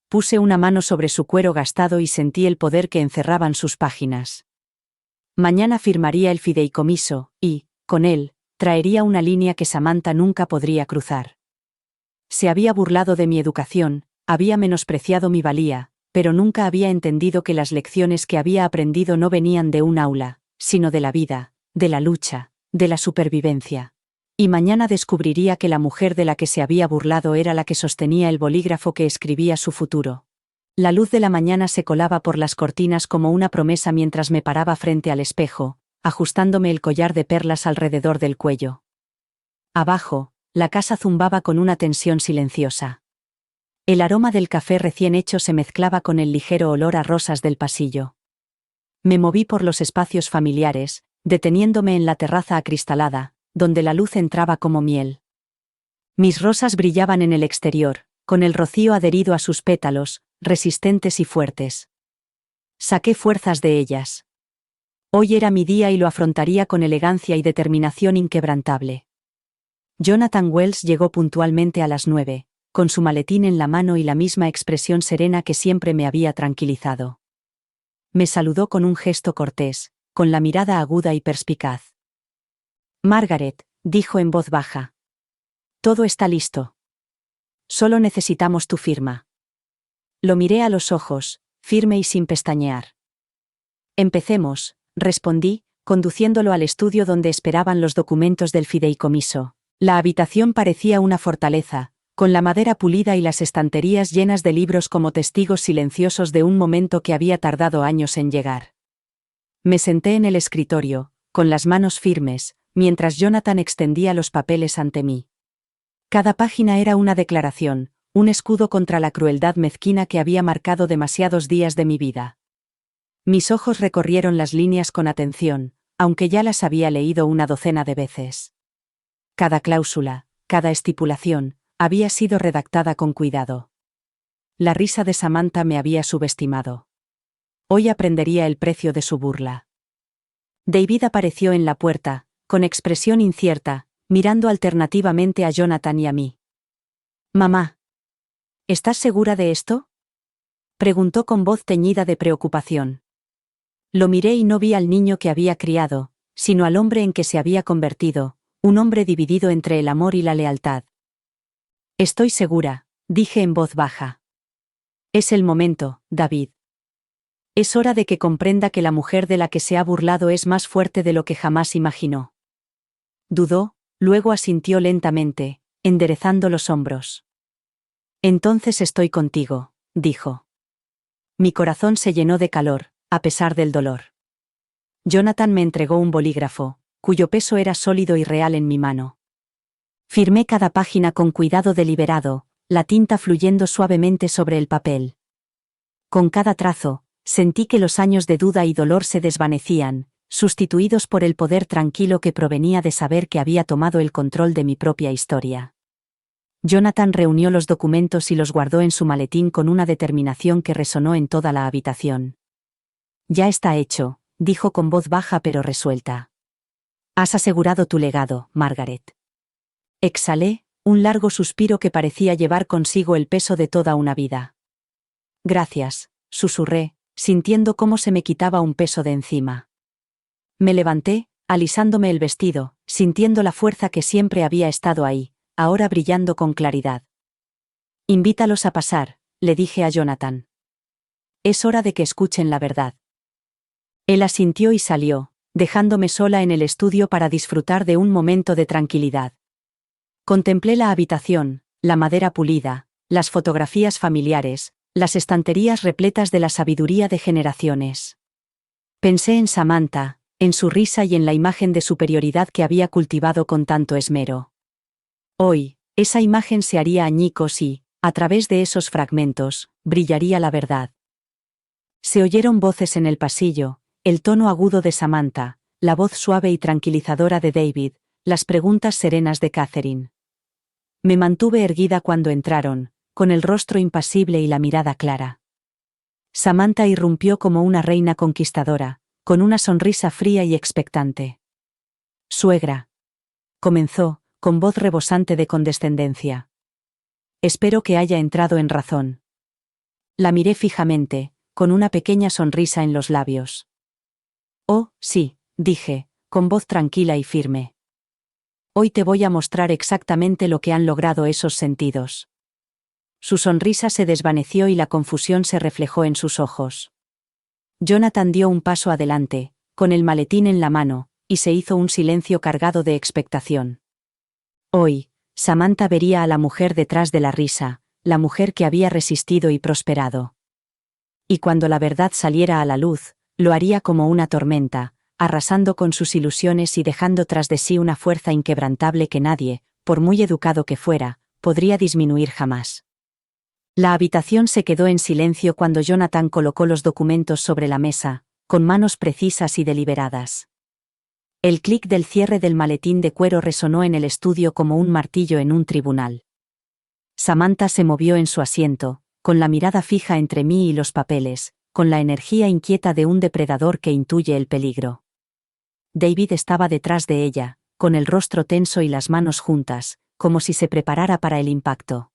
Puse una mano sobre su cuero gastado y sentí el poder que encerraban sus páginas. Mañana firmaría el fideicomiso, y, con él, traería una línea que Samantha nunca podría cruzar. Se había burlado de mi educación, había menospreciado mi valía, pero nunca había entendido que las lecciones que había aprendido no venían de un aula, sino de la vida, de la lucha, de la supervivencia. Y mañana descubriría que la mujer de la que se había burlado era la que sostenía el bolígrafo que escribía su futuro. La luz de la mañana se colaba por las cortinas como una promesa mientras me paraba frente al espejo, ajustándome el collar de perlas alrededor del cuello. Abajo, la casa zumbaba con una tensión silenciosa. El aroma del café recién hecho se mezclaba con el ligero olor a rosas del pasillo. Me moví por los espacios familiares, deteniéndome en la terraza acristalada, donde la luz entraba como miel. Mis rosas brillaban en el exterior, con el rocío adherido a sus pétalos, resistentes y fuertes. Saqué fuerzas de ellas. Hoy era mi día y lo afrontaría con elegancia y determinación inquebrantable. Jonathan Wells llegó puntualmente a las 9, con su maletín en la mano y la misma expresión serena que siempre me había tranquilizado. Me saludó con un gesto cortés, con la mirada aguda y perspicaz. Margaret, dijo en voz baja. Todo está listo. Solo necesitamos tu firma. Lo miré a los ojos, firme y sin pestañear. Empecemos, respondí, conduciéndolo al estudio donde esperaban los documentos del fideicomiso. La habitación parecía una fortaleza, con la madera pulida y las estanterías llenas de libros como testigos silenciosos de un momento que había tardado años en llegar. Me senté en el escritorio, con las manos firmes, mientras Jonathan extendía los papeles ante mí. Cada página era una declaración, un escudo contra la crueldad mezquina que había marcado demasiados días de mi vida. Mis ojos recorrieron las líneas con atención, aunque ya las había leído una docena de veces. Cada cláusula, cada estipulación, había sido redactada con cuidado. La risa de Samantha me había subestimado. Hoy aprendería el precio de su burla. David apareció en la puerta, con expresión incierta, mirando alternativamente a Jonathan y a mí. «Mamá, ¿estás segura de esto?», preguntó con voz teñida de preocupación. Lo miré y no vi al niño que había criado, sino al hombre en que se había convertido, un hombre dividido entre el amor y la lealtad. «Estoy segura», dije en voz baja. «Es el momento, David. Es hora de que comprenda que la mujer de la que se ha burlado es más fuerte de lo que jamás imaginó». Dudó, luego asintió lentamente, enderezando los hombros. «Entonces estoy contigo», dijo. Mi corazón se llenó de calor, a pesar del dolor. Jonathan me entregó un bolígrafo, cuyo peso era sólido y real en mi mano. Firmé cada página con cuidado deliberado, la tinta fluyendo suavemente sobre el papel. Con cada trazo, sentí que los años de duda y dolor se desvanecían, sustituidos por el poder tranquilo que provenía de saber que había tomado el control de mi propia historia. Jonathan reunió los documentos y los guardó en su maletín con una determinación que resonó en toda la habitación. «Ya está hecho», dijo con voz baja pero resuelta. «Has asegurado tu legado, Margaret». Exhalé, un largo suspiro que parecía llevar consigo el peso de toda una vida. «Gracias», susurré, sintiendo cómo se me quitaba un peso de encima. Me levanté, alisándome el vestido, sintiendo la fuerza que siempre había estado ahí, ahora brillando con claridad. «Invítalos a pasar», le dije a Jonathan. «Es hora de que escuchen la verdad». Él asintió y salió, dejándome sola en el estudio para disfrutar de un momento de tranquilidad. Contemplé la habitación, la madera pulida, las fotografías familiares, las estanterías repletas de la sabiduría de generaciones. Pensé en Samantha, en su risa y en la imagen de superioridad que había cultivado con tanto esmero. Hoy, esa imagen se haría añicos y, a través de esos fragmentos, brillaría la verdad. Se oyeron voces en el pasillo, el tono agudo de Samantha, la voz suave y tranquilizadora de David, las preguntas serenas de Catherine. Me mantuve erguida cuando entraron, con el rostro impasible y la mirada clara. Samantha irrumpió como una reina conquistadora, con una sonrisa fría y expectante. «Suegra», comenzó, con voz rebosante de condescendencia. «Espero que haya entrado en razón». La miré fijamente, con una pequeña sonrisa en los labios. «Oh, sí», dije, con voz tranquila y firme. «Hoy te voy a mostrar exactamente lo que han logrado esos sentidos». Su sonrisa se desvaneció y la confusión se reflejó en sus ojos. Jonathan dio un paso adelante, con el maletín en la mano, y se hizo un silencio cargado de expectación. Hoy, Samantha vería a la mujer detrás de la risa, la mujer que había resistido y prosperado. Y cuando la verdad saliera a la luz, lo haría como una tormenta, arrasando con sus ilusiones y dejando tras de sí una fuerza inquebrantable que nadie, por muy educado que fuera, podría disminuir jamás. La habitación se quedó en silencio cuando Jonathan colocó los documentos sobre la mesa, con manos precisas y deliberadas. El clic del cierre del maletín de cuero resonó en el estudio como un martillo en un tribunal. Samantha se movió en su asiento, con la mirada fija entre mí y los papeles, con la energía inquieta de un depredador que intuye el peligro. David estaba detrás de ella, con el rostro tenso y las manos juntas, como si se preparara para el impacto.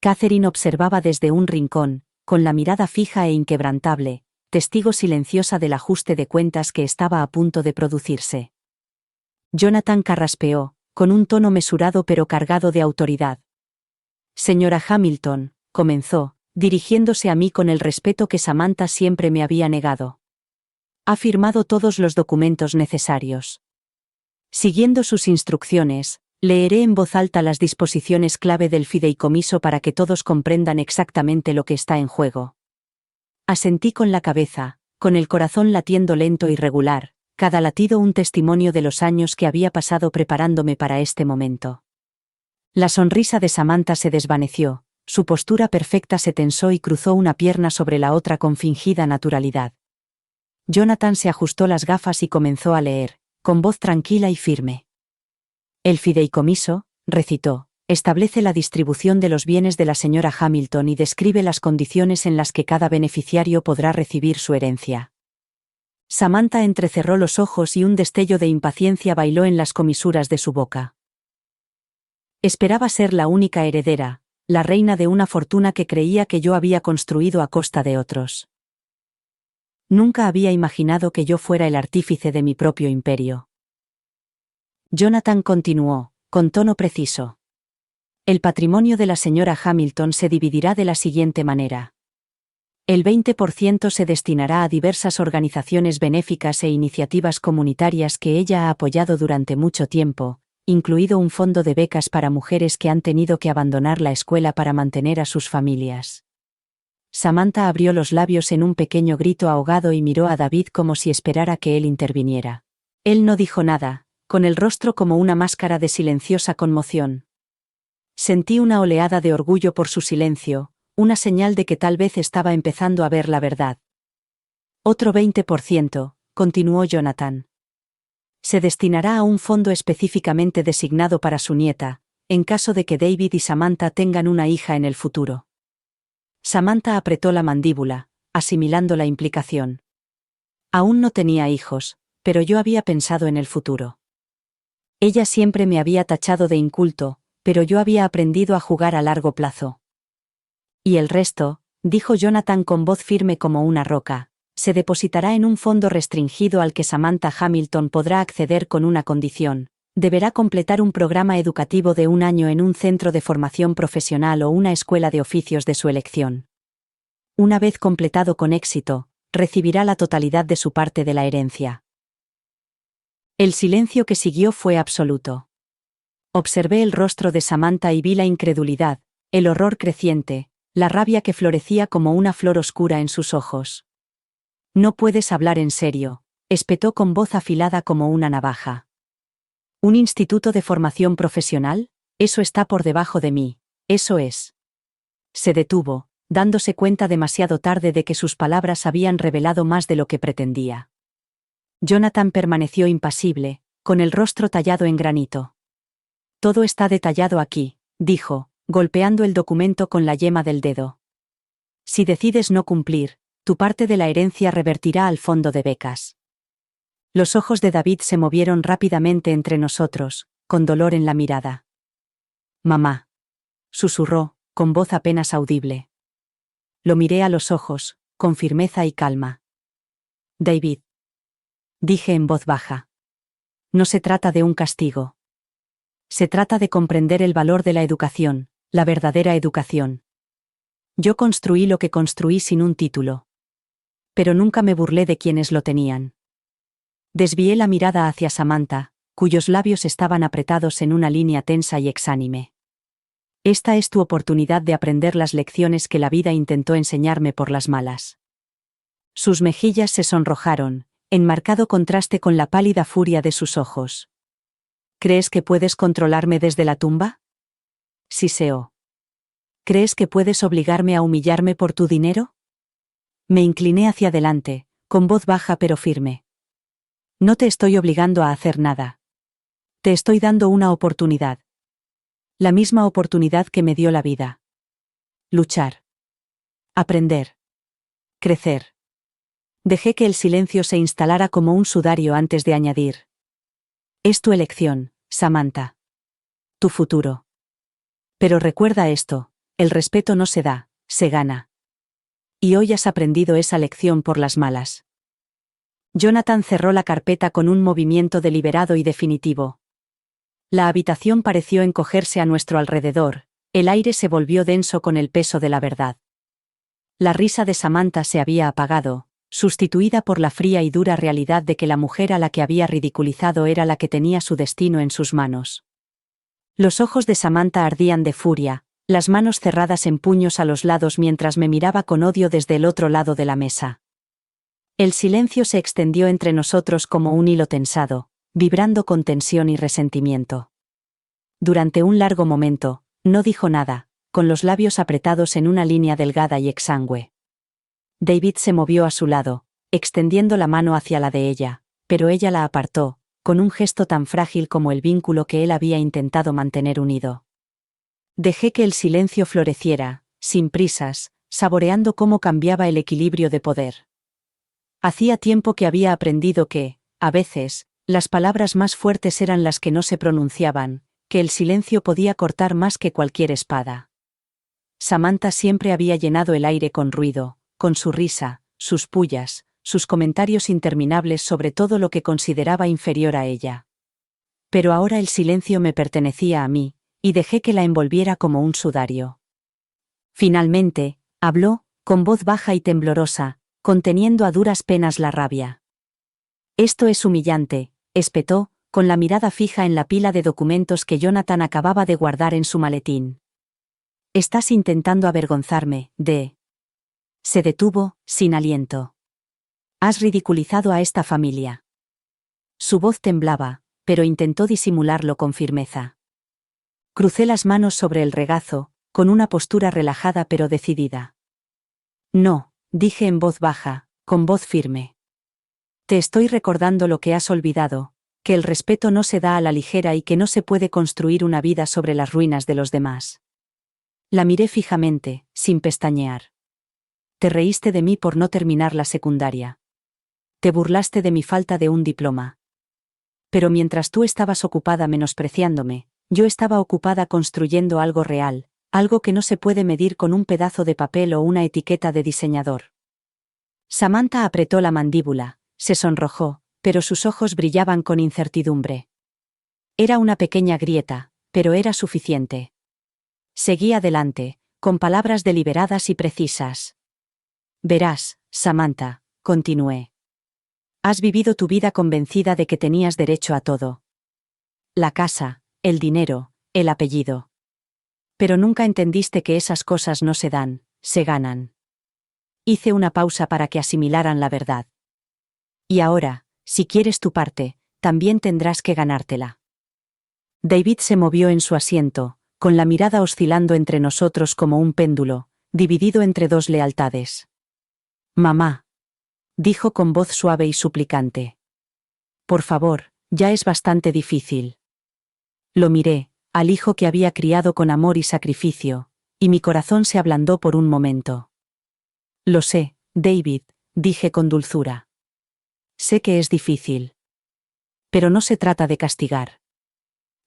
Catherine observaba desde un rincón, con la mirada fija e inquebrantable, testigo silenciosa del ajuste de cuentas que estaba a punto de producirse. Jonathan carraspeó, con un tono mesurado pero cargado de autoridad. «Señora Hamilton», comenzó, dirigiéndose a mí con el respeto que Samantha siempre me había negado. «Ha firmado todos los documentos necesarios. Siguiendo sus instrucciones, leeré en voz alta las disposiciones clave del fideicomiso para que todos comprendan exactamente lo que está en juego». Asentí con la cabeza, con el corazón latiendo lento y regular, cada latido un testimonio de los años que había pasado preparándome para este momento. La sonrisa de Samantha se desvaneció, su postura perfecta se tensó y cruzó una pierna sobre la otra con fingida naturalidad. Jonathan se ajustó las gafas y comenzó a leer, con voz tranquila y firme. «El fideicomiso», recitó, «establece la distribución de los bienes de la señora Hamilton y describe las condiciones en las que cada beneficiario podrá recibir su herencia». Samantha entrecerró los ojos y un destello de impaciencia bailó en las comisuras de su boca. Esperaba ser la única heredera, la reina de una fortuna que creía que yo había construido a costa de otros. Nunca había imaginado que yo fuera el artífice de mi propio imperio. Jonathan continuó, con tono preciso. «El patrimonio de la señora Hamilton se dividirá de la siguiente manera. El 20% se destinará a diversas organizaciones benéficas e iniciativas comunitarias que ella ha apoyado durante mucho tiempo, incluido un fondo de becas para mujeres que han tenido que abandonar la escuela para mantener a sus familias». Samantha abrió los labios en un pequeño grito ahogado y miró a David como si esperara que él interviniera. Él no dijo nada, con el rostro como una máscara de silenciosa conmoción. Sentí una oleada de orgullo por su silencio, una señal de que tal vez estaba empezando a ver la verdad. «Otro 20%, continuó Jonathan. «Se destinará a un fondo específicamente designado para su nieta, en caso de que David y Samantha tengan una hija en el futuro». Samantha apretó la mandíbula, asimilando la implicación. Aún no tenía hijos, pero yo había pensado en el futuro. Ella siempre me había tachado de inculto, pero yo había aprendido a jugar a largo plazo. «Y el resto», dijo Jonathan con voz firme como una roca, «se depositará en un fondo restringido al que Samantha Hamilton podrá acceder con una condición. Deberá completar un programa educativo de 1 año en un centro de formación profesional o una escuela de oficios de su elección. Una vez completado con éxito, recibirá la totalidad de su parte de la herencia». El silencio que siguió fue absoluto. Observé el rostro de Samantha y vi la incredulidad, el horror creciente, la rabia que florecía como una flor oscura en sus ojos. «No puedes hablar en serio», espetó con voz afilada como una navaja. «¿Un instituto de formación profesional? Eso está por debajo de mí, eso es». Se detuvo, dándose cuenta demasiado tarde de que sus palabras habían revelado más de lo que pretendía. Jonathan permaneció impasible, con el rostro tallado en granito. «Todo está detallado aquí», dijo, golpeando el documento con la yema del dedo. «Si decides no cumplir, tu parte de la herencia revertirá al fondo de becas». Los ojos de David se movieron rápidamente entre nosotros, con dolor en la mirada. «Mamá», susurró, con voz apenas audible. Lo miré a los ojos, con firmeza y calma. «David», dije en voz baja. «No se trata de un castigo. Se trata de comprender el valor de la educación, la verdadera educación. Yo construí lo que construí sin un título. Pero nunca me burlé de quienes lo tenían». Desvié la mirada hacia Samantha, cuyos labios estaban apretados en una línea tensa y exánime. «Esta es tu oportunidad de aprender las lecciones que la vida intentó enseñarme por las malas». Sus mejillas se sonrojaron, en marcado contraste con la pálida furia de sus ojos. «¿Crees que puedes controlarme desde la tumba?», siseó. «¿Crees que puedes obligarme a humillarme por tu dinero?». Me incliné hacia adelante, con voz baja pero firme. No te estoy obligando a hacer nada. Te estoy dando una oportunidad. La misma oportunidad que me dio la vida. Luchar. Aprender. Crecer. Dejé que el silencio se instalara como un sudario antes de añadir. Es tu elección, Samantha. Tu futuro. Pero recuerda esto, el respeto no se da, se gana. Y hoy has aprendido esa lección por las malas. Jonathan cerró la carpeta con un movimiento deliberado y definitivo. La habitación pareció encogerse a nuestro alrededor, el aire se volvió denso con el peso de la verdad. La risa de Samantha se había apagado, sustituida por la fría y dura realidad de que la mujer a la que había ridiculizado era la que tenía su destino en sus manos. Los ojos de Samantha ardían de furia, las manos cerradas en puños a los lados mientras me miraba con odio desde el otro lado de la mesa. El silencio se extendió entre nosotros como un hilo tensado, vibrando con tensión y resentimiento. Durante un largo momento, no dijo nada, con los labios apretados en una línea delgada y exangüe. David se movió a su lado, extendiendo la mano hacia la de ella, pero ella la apartó, con un gesto tan frágil como el vínculo que él había intentado mantener unido. Dejé que el silencio floreciera, sin prisas, saboreando cómo cambiaba el equilibrio de poder. Hacía tiempo que había aprendido que, a veces, las palabras más fuertes eran las que no se pronunciaban, que el silencio podía cortar más que cualquier espada. Samantha siempre había llenado el aire con ruido, con su risa, sus pullas, sus comentarios interminables sobre todo lo que consideraba inferior a ella. Pero ahora el silencio me pertenecía a mí, y dejé que la envolviera como un sudario. Finalmente, habló, con voz baja y temblorosa, conteniendo a duras penas la rabia. Esto es humillante, espetó, con la mirada fija en la pila de documentos que Jonathan acababa de guardar en su maletín. Estás intentando avergonzarme, de... Se detuvo, sin aliento. Has ridiculizado a esta familia. Su voz temblaba, pero intentó disimularlo con firmeza. Crucé las manos sobre el regazo, con una postura relajada pero decidida. No, dije en voz baja, con voz firme. Te estoy recordando lo que has olvidado, que el respeto no se da a la ligera y que no se puede construir una vida sobre las ruinas de los demás. La miré fijamente, sin pestañear. Te reíste de mí por no terminar la secundaria. Te burlaste de mi falta de un diploma. Pero mientras tú estabas ocupada menospreciándome, yo estaba ocupada construyendo algo real, algo que no se puede medir con un pedazo de papel o una etiqueta de diseñador. Samantha apretó la mandíbula, se sonrojó, pero sus ojos brillaban con incertidumbre. Era una pequeña grieta, pero era suficiente. Seguí adelante, con palabras deliberadas y precisas. Verás, Samantha, continué. Has vivido tu vida convencida de que tenías derecho a todo. La casa, el dinero, el apellido. Pero nunca entendiste que esas cosas no se dan, se ganan. Hice una pausa para que asimilaran la verdad. Y ahora, si quieres tu parte, también tendrás que ganártela. David se movió en su asiento, con la mirada oscilando entre nosotros como un péndulo, dividido entre dos lealtades. Mamá, dijo con voz suave y suplicante. Por favor, ya es bastante difícil. Lo miré, al hijo que había criado con amor y sacrificio, y mi corazón se ablandó por un momento. Lo sé, David, dije con dulzura. Sé que es difícil. Pero no se trata de castigar.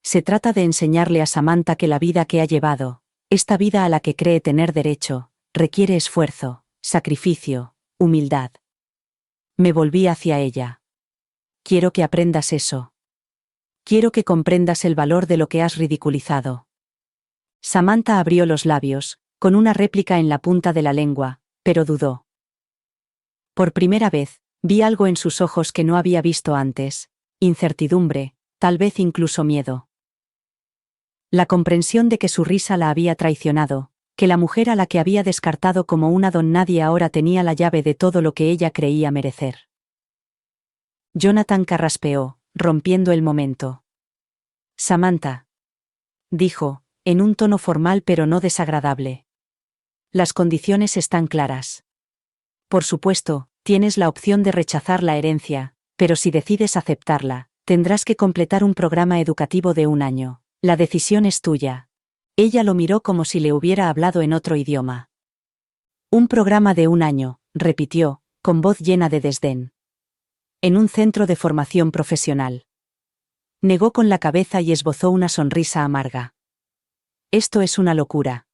Se trata de enseñarle a Samantha que la vida que ha llevado, esta vida a la que cree tener derecho, requiere esfuerzo, sacrificio, humildad. Me volví hacia ella. Quiero que aprendas eso. Quiero que comprendas el valor de lo que has ridiculizado. Samantha abrió los labios, con una réplica en la punta de la lengua, pero dudó. Por primera vez, vi algo en sus ojos que no había visto antes, incertidumbre, tal vez incluso miedo. La comprensión de que su risa la había traicionado, que la mujer a la que había descartado como una don nadie ahora tenía la llave de todo lo que ella creía merecer. Jonathan carraspeó, rompiendo el momento. Samantha, dijo, en un tono formal pero no desagradable. Las condiciones están claras. Por supuesto, tienes la opción de rechazar la herencia, Pero si decides aceptarla, tendrás que completar un programa educativo de 1 año. La decisión es tuya. Ella lo miró como si le hubiera hablado en otro idioma. Un programa de 1 año, repitió, con voz llena de desdén. En un centro de formación profesional. Negó con la cabeza y esbozó una sonrisa amarga. Esto es una locura.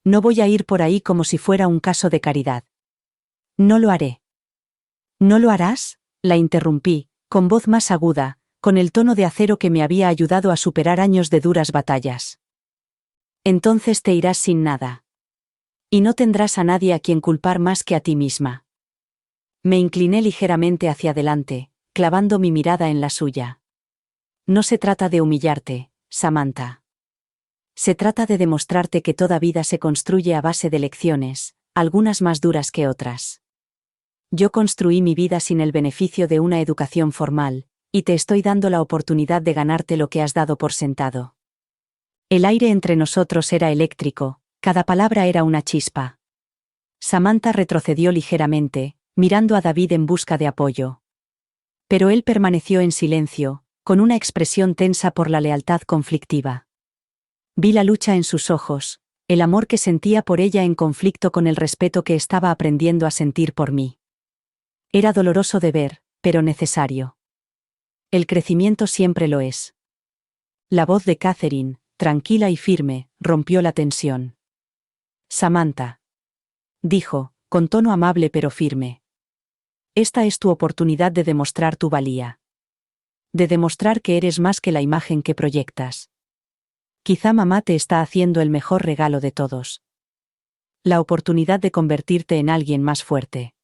No voy a ir por ahí como si fuera un caso de caridad. No lo haré. ¿No lo harás?, la interrumpí, con voz más aguda, con el tono de acero que me había ayudado a superar años de duras batallas. Entonces te irás sin nada. Y no tendrás a nadie a quien culpar más que a ti misma. Me incliné ligeramente hacia adelante, clavando mi mirada en la suya. No se trata de humillarte, Samantha. Se trata de demostrarte que toda vida se construye a base de lecciones, algunas más duras que otras. Yo construí mi vida sin el beneficio de una educación formal, y te estoy dando la oportunidad de ganarte lo que has dado por sentado. El aire entre nosotros era eléctrico, cada palabra era una chispa. Samantha retrocedió ligeramente, mirando a David en busca de apoyo. Pero él permaneció en silencio, con una expresión tensa por la lealtad conflictiva. Vi la lucha en sus ojos, el amor que sentía por ella en conflicto con el respeto que estaba aprendiendo a sentir por mí. Era doloroso de ver, pero necesario. El crecimiento siempre lo es. La voz de Catherine, tranquila y firme, rompió la tensión. Samantha. Dijo, con tono amable pero firme. Esta es tu oportunidad de demostrar tu valía. De demostrar que eres más que la imagen que proyectas. Quizá mamá te está haciendo el mejor regalo de todos. La oportunidad de convertirte en alguien más fuerte.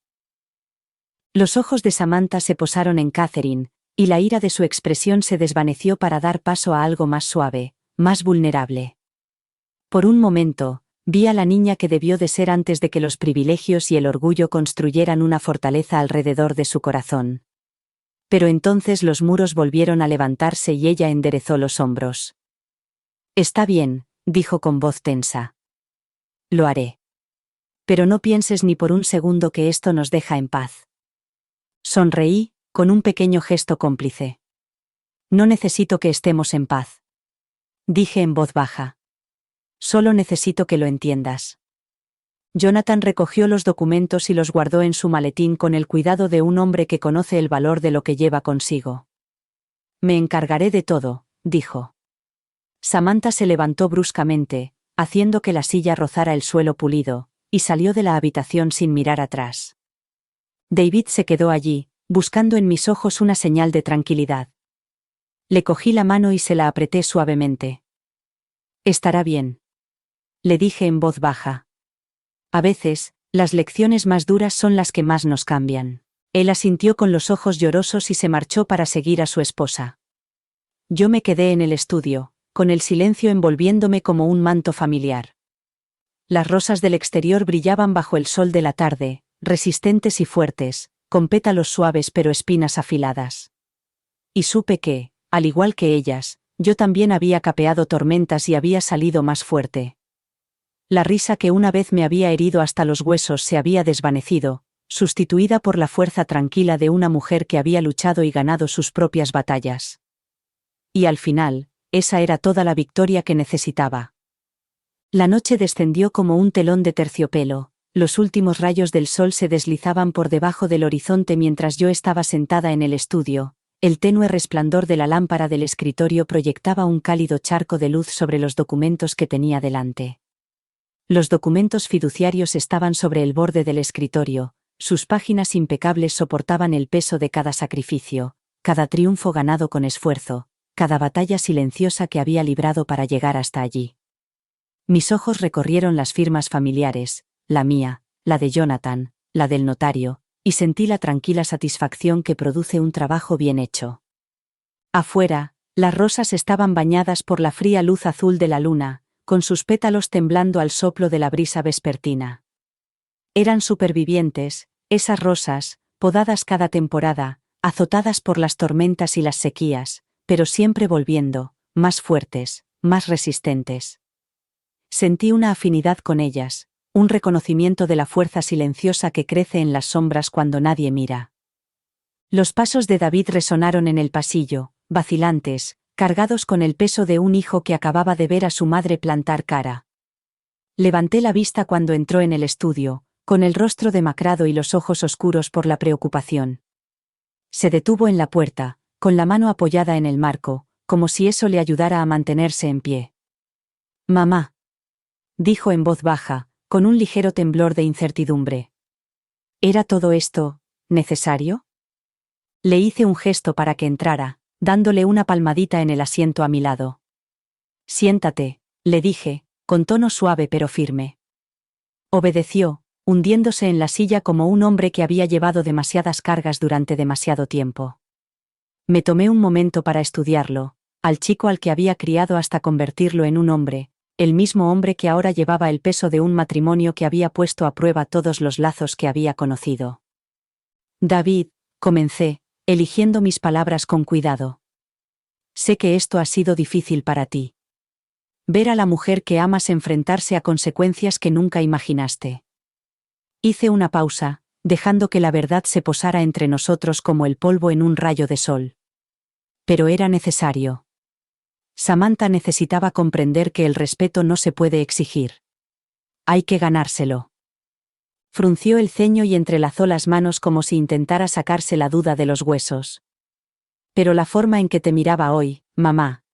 Los ojos de Samantha se posaron en Catherine, y la ira de su expresión se desvaneció para dar paso a algo más suave, más vulnerable. Por un momento, vi a la niña que debió de ser antes de que los privilegios y el orgullo construyeran una fortaleza alrededor de su corazón. Pero entonces los muros volvieron a levantarse y ella enderezó los hombros. Está bien, dijo con voz tensa. Lo haré. Pero no pienses ni por un segundo que esto nos deja en paz. Sonreí, con un pequeño gesto cómplice. No necesito que estemos en paz. Dije en voz baja. Solo necesito que lo entiendas. Jonathan recogió los documentos y los guardó en su maletín con el cuidado de un hombre que conoce el valor de lo que lleva consigo. Me encargaré de todo, dijo. Samantha se levantó bruscamente, haciendo que la silla rozara el suelo pulido, y salió de la habitación sin mirar atrás. David se quedó allí, buscando en mis ojos una señal de tranquilidad. Le cogí la mano y se la apreté suavemente. Estará bien. Le dije en voz baja. A veces, las lecciones más duras son las que más nos cambian. Él asintió con los ojos llorosos y se marchó para seguir a su esposa. Yo me quedé en el estudio, con el silencio envolviéndome como un manto familiar. Las rosas del exterior brillaban bajo el sol de la tarde, resistentes y fuertes, con pétalos suaves pero espinas afiladas. Y supe que, al igual que ellas, yo también había capeado tormentas y había salido más fuerte. La risa que una vez me había herido hasta los huesos se había desvanecido, sustituida por la fuerza tranquila de una mujer que había luchado y ganado sus propias batallas. Y al final, esa era toda la victoria que necesitaba. La noche descendió como un telón de terciopelo, los últimos rayos del sol se deslizaban por debajo del horizonte mientras yo estaba sentada en el estudio. El tenue resplandor de la lámpara del escritorio proyectaba un cálido charco de luz sobre los documentos que tenía delante. Los documentos fiduciarios estaban sobre el borde del escritorio, sus páginas impecables soportaban el peso de cada sacrificio, cada triunfo ganado con esfuerzo, cada batalla silenciosa que había librado para llegar hasta allí. Mis ojos recorrieron las firmas familiares, la mía, la de Jonathan, la del notario, y sentí la tranquila satisfacción que produce un trabajo bien hecho. Afuera, las rosas estaban bañadas por la fría luz azul de la luna, con sus pétalos temblando al soplo de la brisa vespertina. Eran supervivientes, esas rosas, podadas cada temporada, azotadas por las tormentas y las sequías, pero siempre volviendo, más fuertes, más resistentes. Sentí una afinidad con ellas, un reconocimiento de la fuerza silenciosa que crece en las sombras cuando nadie mira. Los pasos de David resonaron en el pasillo, vacilantes, cargados con el peso de un hijo que acababa de ver a su madre plantar cara. Levanté la vista cuando entró en el estudio, con el rostro demacrado y los ojos oscuros por la preocupación. Se detuvo en la puerta, con la mano apoyada en el marco, como si eso le ayudara a mantenerse en pie. «Mamá», dijo en voz baja, con un ligero temblor de incertidumbre. ¿Era todo esto necesario? Le hice un gesto para que entrara, dándole una palmadita en el asiento a mi lado. «Siéntate», le dije, con tono suave pero firme. Obedeció, hundiéndose en la silla como un hombre que había llevado demasiadas cargas durante demasiado tiempo. Me tomé un momento para estudiarlo, al chico al que había criado hasta convertirlo en un hombre, el mismo hombre que ahora llevaba el peso de un matrimonio que había puesto a prueba todos los lazos que había conocido. «David», comencé, eligiendo mis palabras con cuidado. «Sé que esto ha sido difícil para ti. Ver a la mujer que amas enfrentarse a consecuencias que nunca imaginaste». Hice una pausa, dejando que la verdad se posara entre nosotros como el polvo en un rayo de sol. Pero era necesario. Samantha necesitaba comprender que el respeto no se puede exigir. Hay que ganárselo. Frunció el ceño y entrelazó las manos como si intentara sacarse la duda de los huesos. Pero la forma en que te miraba hoy, mamá.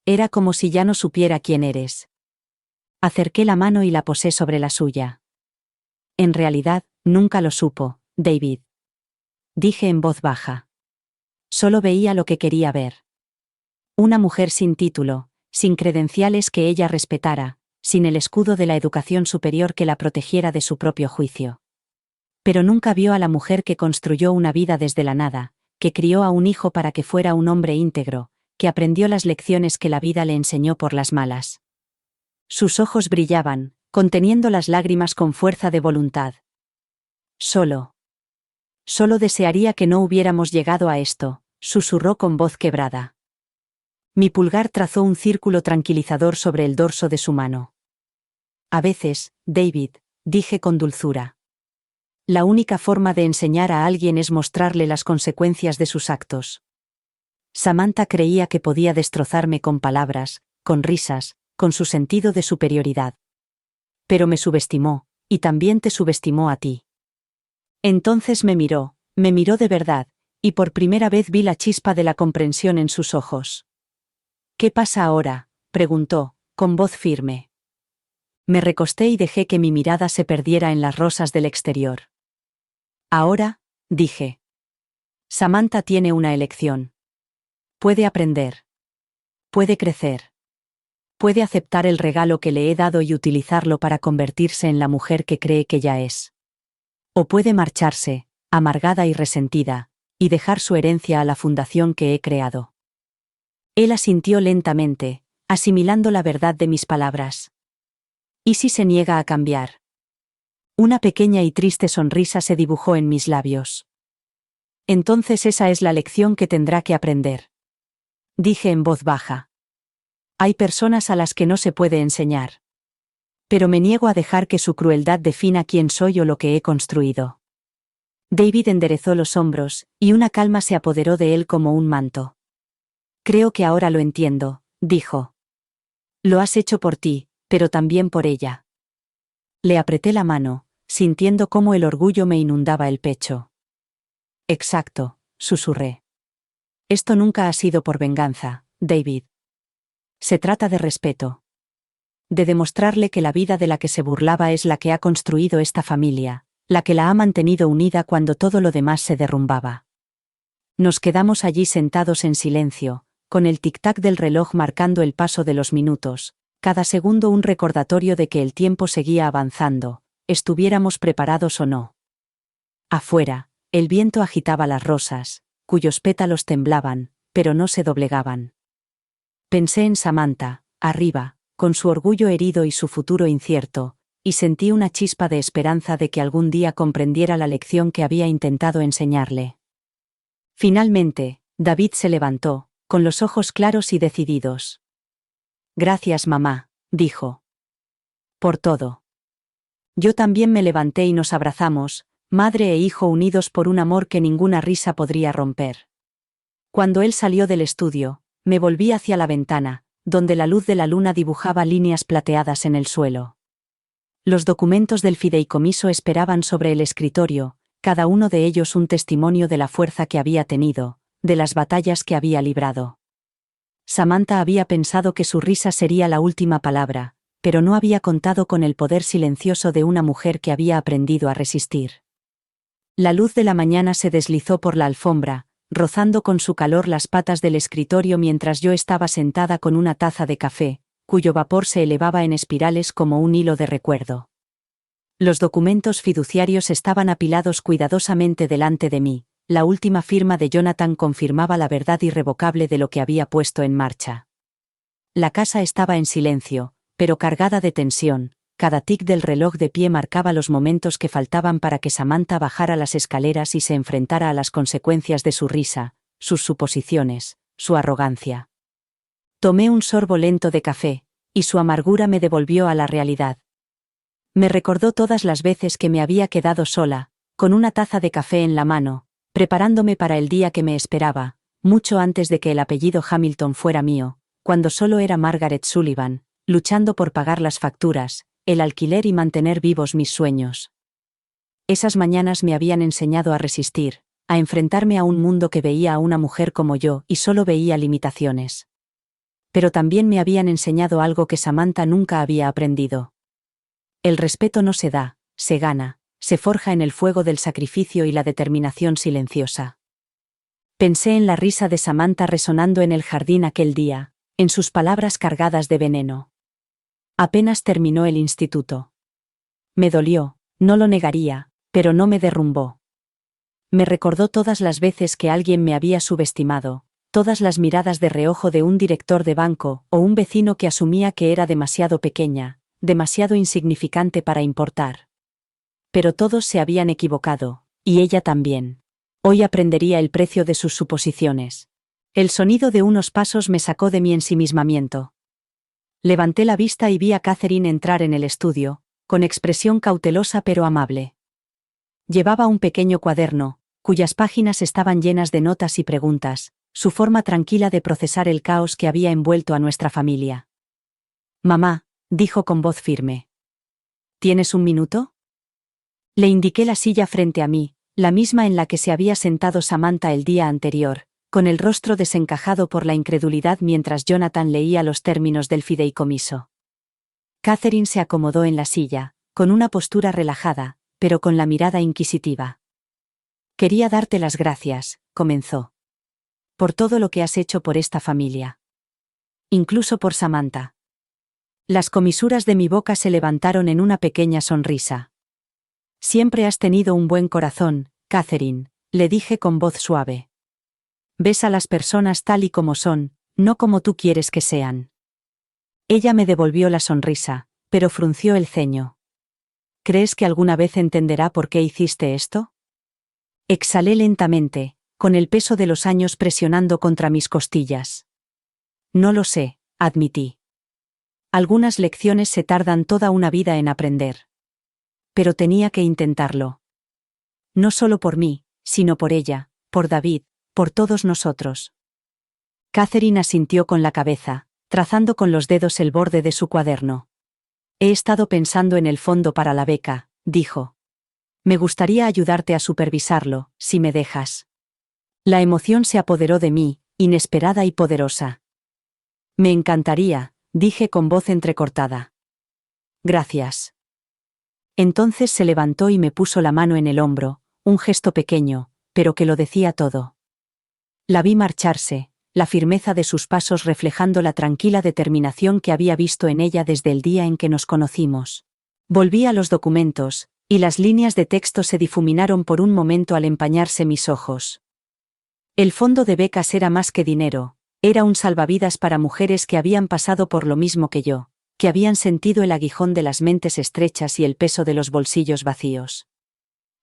Era como si ya no supiera quién eres. Acerqué la mano y la posé sobre la suya. En realidad, nunca lo supo, David. Dije en voz baja. Solo veía lo que quería ver. Una mujer sin título, sin credenciales que ella respetara, sin el escudo de la educación superior que la protegiera de su propio juicio. Pero nunca vio a la mujer que construyó una vida desde la nada, que crió a un hijo para que fuera un hombre íntegro, que aprendió las lecciones que la vida le enseñó por las malas. Sus ojos brillaban, conteniendo las lágrimas con fuerza de voluntad. Solo desearía que no hubiéramos llegado a esto, susurró con voz quebrada. Mi pulgar trazó un círculo tranquilizador sobre el dorso de su mano. A veces, David, dije con dulzura. La única forma de enseñar a alguien es mostrarle las consecuencias de sus actos. Samantha creía que podía destrozarme con palabras, con risas, con su sentido de superioridad. Pero me subestimó, y también te subestimó a ti. Entonces me miró de verdad, y por primera vez vi la chispa de la comprensión en sus ojos. «¿Qué pasa ahora?», preguntó, con voz firme. Me recosté y dejé que mi mirada se perdiera en las rosas del exterior. «Ahora», dije. «Samantha tiene una elección. Puede aprender. Puede crecer. Puede aceptar el regalo que le he dado y utilizarlo para convertirse en la mujer que cree que ya es. O puede marcharse, amargada y resentida, y dejar su herencia a la fundación que he creado». Él asintió lentamente, asimilando la verdad de mis palabras. ¿Y si se niega a cambiar? Una pequeña y triste sonrisa se dibujó en mis labios. Entonces esa es la lección que tendrá que aprender. Dije en voz baja. Hay personas a las que no se puede enseñar. Pero me niego a dejar que su crueldad defina quién soy o lo que he construido. David enderezó los hombros, y una calma se apoderó de él como un manto. «Creo que ahora lo entiendo», dijo. «Lo has hecho por ti, pero también por ella». Le apreté la mano, sintiendo cómo el orgullo me inundaba el pecho. «Exacto», susurré. «Esto nunca ha sido por venganza, David. Se trata de respeto. De demostrarle que la vida de la que se burlaba es la que ha construido esta familia, la que la ha mantenido unida cuando todo lo demás se derrumbaba». Nos quedamos allí sentados en silencio, con el tic-tac del reloj marcando el paso de los minutos, cada segundo un recordatorio de que el tiempo seguía avanzando, estuviéramos preparados o no. Afuera, el viento agitaba las rosas, cuyos pétalos temblaban, pero no se doblegaban. Pensé en Samantha, arriba, con su orgullo herido y su futuro incierto, y sentí una chispa de esperanza de que algún día comprendiera la lección que había intentado enseñarle. Finalmente, David se levantó, con los ojos claros y decididos. «Gracias, mamá», dijo. «Por todo». Yo también me levanté y nos abrazamos, madre e hijo unidos por un amor que ninguna risa podría romper. Cuando él salió del estudio, me volví hacia la ventana, donde la luz de la luna dibujaba líneas plateadas en el suelo. Los documentos del fideicomiso esperaban sobre el escritorio, cada uno de ellos un testimonio de la fuerza que había tenido, de las batallas que había librado. Samantha había pensado que su risa sería la última palabra, pero no había contado con el poder silencioso de una mujer que había aprendido a resistir. La luz de la mañana se deslizó por la alfombra, rozando con su calor las patas del escritorio mientras yo estaba sentada con una taza de café, cuyo vapor se elevaba en espirales como un hilo de recuerdo. Los documentos fiduciarios estaban apilados cuidadosamente delante de mí. La última firma de Jonathan confirmaba la verdad irrevocable de lo que había puesto en marcha. La casa estaba en silencio, pero cargada de tensión. Cada tic del reloj de pie marcaba los momentos que faltaban para que Samantha bajara las escaleras y se enfrentara a las consecuencias de su risa, sus suposiciones, su arrogancia. Tomé un sorbo lento de café, y su amargura me devolvió a la realidad. Me recordó todas las veces que me había quedado sola, con una taza de café en la mano, preparándome para el día que me esperaba, mucho antes de que el apellido Hamilton fuera mío, cuando solo era Margaret Sullivan, luchando por pagar las facturas, el alquiler y mantener vivos mis sueños. Esas mañanas me habían enseñado a resistir, a enfrentarme a un mundo que veía a una mujer como yo y solo veía limitaciones. Pero también me habían enseñado algo que Samantha nunca había aprendido. El respeto no se da, se gana, se forja en el fuego del sacrificio y la determinación silenciosa. Pensé en la risa de Samantha resonando en el jardín aquel día, en sus palabras cargadas de veneno. Apenas terminó el instituto. Me dolió, no lo negaría, pero no me derrumbó. Me recordó todas las veces que alguien me había subestimado, todas las miradas de reojo de un director de banco o un vecino que asumía que era demasiado pequeña, demasiado insignificante para importar. Pero todos se habían equivocado, y ella también. Hoy aprendería el precio de sus suposiciones. El sonido de unos pasos me sacó de mi ensimismamiento. Levanté la vista y vi a Catherine entrar en el estudio, con expresión cautelosa pero amable. Llevaba un pequeño cuaderno, cuyas páginas estaban llenas de notas y preguntas, su forma tranquila de procesar el caos que había envuelto a nuestra familia. «Mamá», dijo con voz firme. «¿Tienes un minuto?» Le indiqué la silla frente a mí, la misma en la que se había sentado Samantha el día anterior, con el rostro desencajado por la incredulidad mientras Jonathan leía los términos del fideicomiso. Catherine se acomodó en la silla, con una postura relajada, pero con la mirada inquisitiva. «Quería darte las gracias», comenzó. «Por todo lo que has hecho por esta familia. Incluso por Samantha». Las comisuras de mi boca se levantaron en una pequeña sonrisa. «Siempre has tenido un buen corazón, Catherine», le dije con voz suave. «Ves a las personas tal y como son, no como tú quieres que sean». Ella me devolvió la sonrisa, pero frunció el ceño. «¿Crees que alguna vez entenderá por qué hiciste esto?» Exhalé lentamente, con el peso de los años presionando contra mis costillas. «No lo sé», admití. «Algunas lecciones se tardan toda una vida en aprender. Pero tenía que intentarlo. No solo por mí, sino por ella, por David, por todos nosotros». Catherine asintió con la cabeza, trazando con los dedos el borde de su cuaderno. «He estado pensando en el fondo para la beca», dijo. «Me gustaría ayudarte a supervisarlo, si me dejas». La emoción se apoderó de mí, inesperada y poderosa. «Me encantaría», dije con voz entrecortada. «Gracias». Entonces se levantó y me puso la mano en el hombro, un gesto pequeño, pero que lo decía todo. La vi marcharse, la firmeza de sus pasos reflejando la tranquila determinación que había visto en ella desde el día en que nos conocimos. Volví a los documentos, y las líneas de texto se difuminaron por un momento al empañarse mis ojos. El fondo de becas era más que dinero, era un salvavidas para mujeres que habían pasado por lo mismo que yo, que habían sentido el aguijón de las mentes estrechas y el peso de los bolsillos vacíos.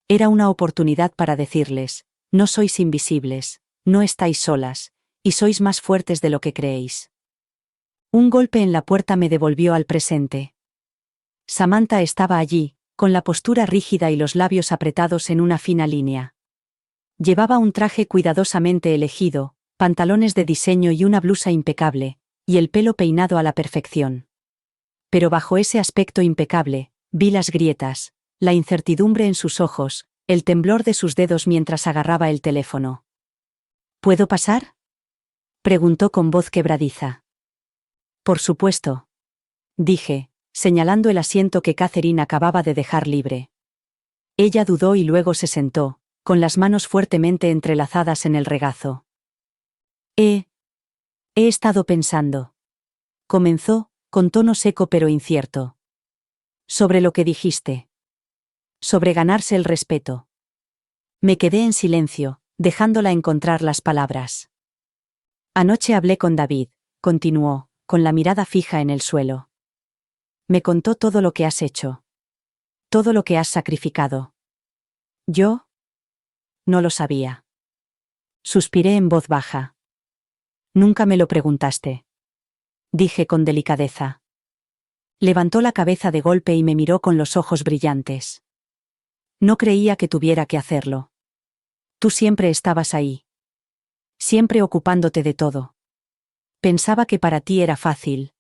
Era una oportunidad para decirles: no sois invisibles, no estáis solas, y sois más fuertes de lo que creéis. Un golpe en la puerta me devolvió al presente. Samantha estaba allí, con la postura rígida y los labios apretados en una fina línea. Llevaba un traje cuidadosamente elegido, pantalones de diseño y una blusa impecable, y el pelo peinado a la perfección. Pero bajo ese aspecto impecable, vi las grietas, la incertidumbre en sus ojos, el temblor de sus dedos mientras agarraba el teléfono. ¿Puedo pasar?, preguntó con voz quebradiza. Por supuesto, dije, señalando el asiento que Catherine acababa de dejar libre. Ella dudó y luego se sentó, con las manos fuertemente entrelazadas en el regazo. He estado pensando. Comenzó, con tono seco pero incierto. Sobre lo que dijiste. Sobre ganarse el respeto. Me quedé en silencio, dejándola encontrar las palabras. Anoche hablé con David, continuó, con la mirada fija en el suelo. Me contó todo lo que has hecho. Todo lo que has sacrificado. ¿Yo? No lo sabía. Suspiré en voz baja. Nunca me lo preguntaste. Dije con delicadeza. Levantó la cabeza de golpe y me miró con los ojos brillantes. No creía que tuviera que hacerlo. Tú siempre estabas ahí. Siempre ocupándote de todo. Pensaba que para ti era fácil.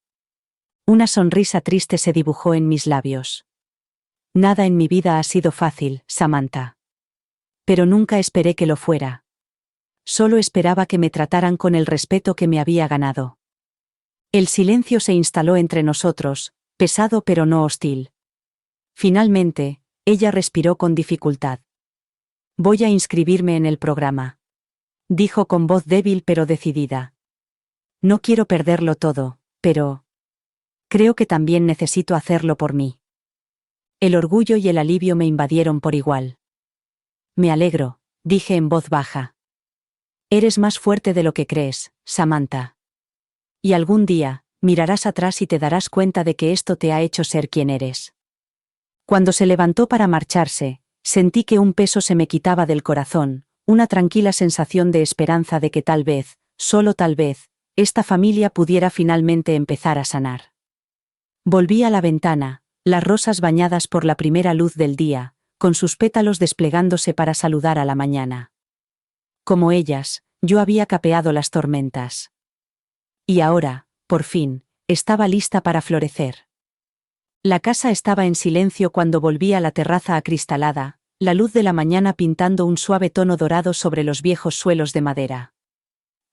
Una sonrisa triste se dibujó en mis labios. Nada en mi vida ha sido fácil, Samantha. Pero nunca esperé que lo fuera. Solo esperaba que me trataran con el respeto que me había ganado. El silencio se instaló entre nosotros, pesado pero no hostil. Finalmente, ella respiró con dificultad. Voy a inscribirme en el programa. Dijo con voz débil pero decidida. No quiero perderlo todo, pero creo que también necesito hacerlo por mí. El orgullo y el alivio me invadieron por igual. Me alegro, dije en voz baja. Eres más fuerte de lo que crees, Samantha. Y algún día, mirarás atrás y te darás cuenta de que esto te ha hecho ser quien eres. Cuando se levantó para marcharse, sentí que un peso se me quitaba del corazón, una tranquila sensación de esperanza de que tal vez, solo tal vez, esta familia pudiera finalmente empezar a sanar. Volví a la ventana, las rosas bañadas por la primera luz del día, con sus pétalos desplegándose para saludar a la mañana. Como ellas, yo había capeado las tormentas. Y ahora, por fin, estaba lista para florecer. La casa estaba en silencio cuando volví a la terraza acristalada, la luz de la mañana pintando un suave tono dorado sobre los viejos suelos de madera.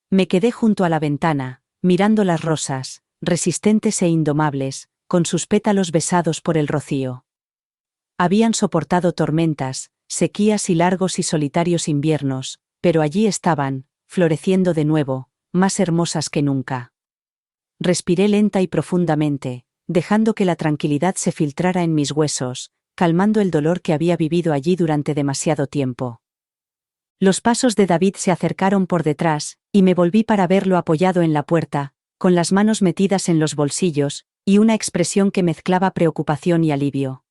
Me quedé junto a la ventana, mirando las rosas, resistentes e indomables, con sus pétalos besados por el rocío. Habían soportado tormentas, sequías y largos y solitarios inviernos, pero allí estaban, floreciendo de nuevo, más hermosas que nunca. Respiré lenta y profundamente, dejando que la tranquilidad se filtrara en mis huesos, calmando el dolor que había vivido allí durante demasiado tiempo. Los pasos de David se acercaron por detrás, y me volví para verlo apoyado en la puerta, con las manos metidas en los bolsillos, y una expresión que mezclaba preocupación y alivio.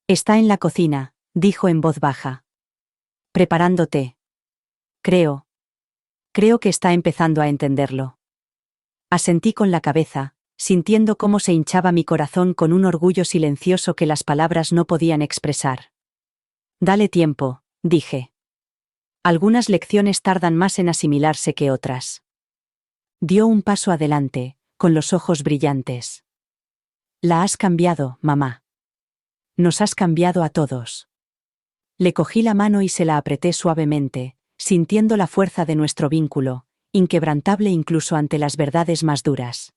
Está en la cocina, dijo en voz baja. Preparando té. Creo que está empezando a entenderlo. Asentí con la cabeza, sintiendo cómo se hinchaba mi corazón con un orgullo silencioso que las palabras no podían expresar. Dale tiempo, dije. Algunas lecciones tardan más en asimilarse que otras. Dio un paso adelante, con los ojos brillantes. La has cambiado, mamá. Nos has cambiado a todos. Le cogí la mano y se la apreté suavemente, sintiendo la fuerza de nuestro vínculo, inquebrantable incluso ante las verdades más duras.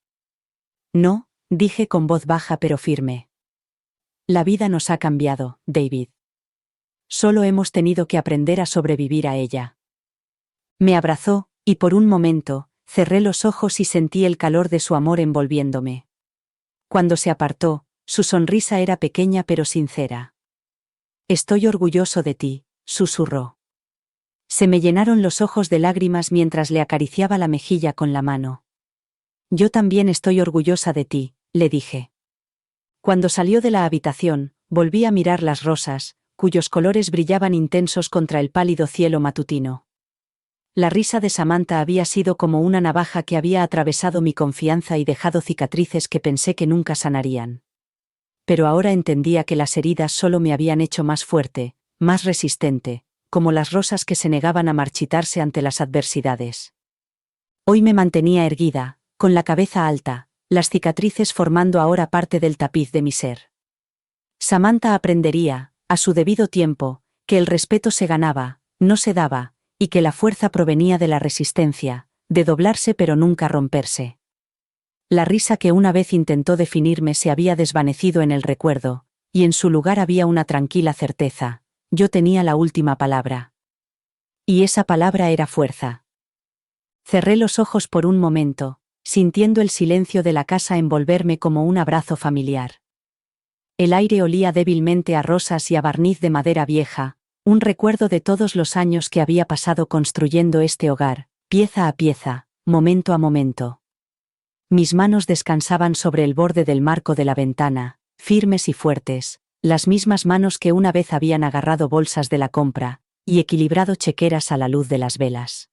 No, dije con voz baja pero firme. La vida nos ha cambiado, David. Solo hemos tenido que aprender a sobrevivir a ella. Me abrazó, y por un momento, cerré los ojos y sentí el calor de su amor envolviéndome. Cuando se apartó, su sonrisa era pequeña pero sincera. Estoy orgulloso de ti, susurró. Se me llenaron los ojos de lágrimas mientras le acariciaba la mejilla con la mano. Yo también estoy orgullosa de ti, le dije. Cuando salió de la habitación, volví a mirar las rosas, cuyos colores brillaban intensos contra el pálido cielo matutino. La risa de Samantha había sido como una navaja que había atravesado mi confianza y dejado cicatrices que pensé que nunca sanarían. pero ahora entendía que las heridas solo me habían hecho más fuerte, más resistente, como las rosas que se negaban a marchitarse ante las adversidades. Hoy me mantenía erguida, con la cabeza alta, las cicatrices formando ahora parte del tapiz de mi ser. Samantha aprendería, a su debido tiempo, que el respeto se ganaba, no se daba, y que la fuerza provenía de la resistencia, de doblarse pero nunca romperse. La risa que una vez intentó definirme se había desvanecido en el recuerdo, y en su lugar había una tranquila certeza: yo tenía la última palabra. Y esa palabra era fuerza. Cerré los ojos por un momento, sintiendo el silencio de la casa envolverme como un abrazo familiar. El aire olía débilmente a rosas y a barniz de madera vieja, un recuerdo de todos los años que había pasado construyendo este hogar, pieza a pieza, momento a momento. Mis manos descansaban sobre el borde del marco de la ventana, firmes y fuertes, las mismas manos que una vez habían agarrado bolsas de la compra y equilibrado chequeras a la luz de las velas.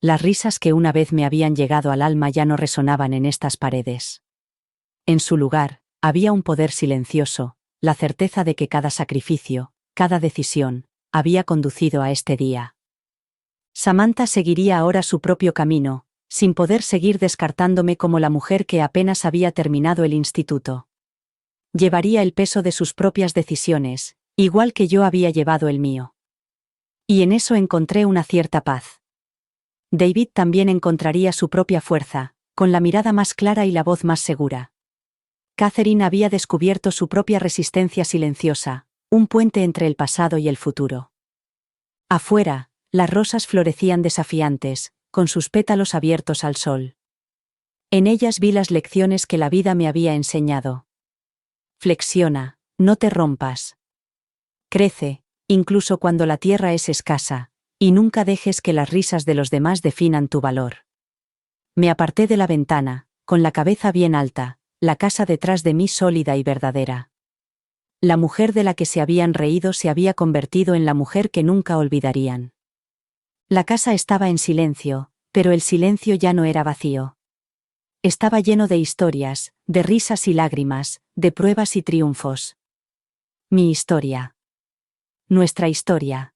Las risas que una vez me habían llegado al alma ya no resonaban en estas paredes. En su lugar, había un poder silencioso, la certeza de que cada sacrificio, cada decisión, había conducido a este día. Samantha seguiría ahora su propio camino, sin poder seguir descartándome como la mujer que apenas había terminado el instituto. Llevaría el peso de sus propias decisiones, igual que yo había llevado el mío. Y en eso encontré una cierta paz. David también encontraría su propia fuerza, con la mirada más clara y la voz más segura. Catherine había descubierto su propia resistencia silenciosa, un puente entre el pasado y el futuro. Afuera, las rosas florecían desafiantes, con sus pétalos abiertos al sol. En ellas vi las lecciones que la vida me había enseñado. Flexiona, no te rompas. Crece, incluso cuando la tierra es escasa, y nunca dejes que las risas de los demás definan tu valor. Me aparté de la ventana, con la cabeza bien alta, la casa detrás de mí sólida y verdadera. La mujer de la que se habían reído se había convertido en la mujer que nunca olvidarían. La casa estaba en silencio, pero el silencio ya no era vacío. Estaba lleno de historias, de risas y lágrimas, de pruebas y triunfos. Mi historia. Nuestra historia.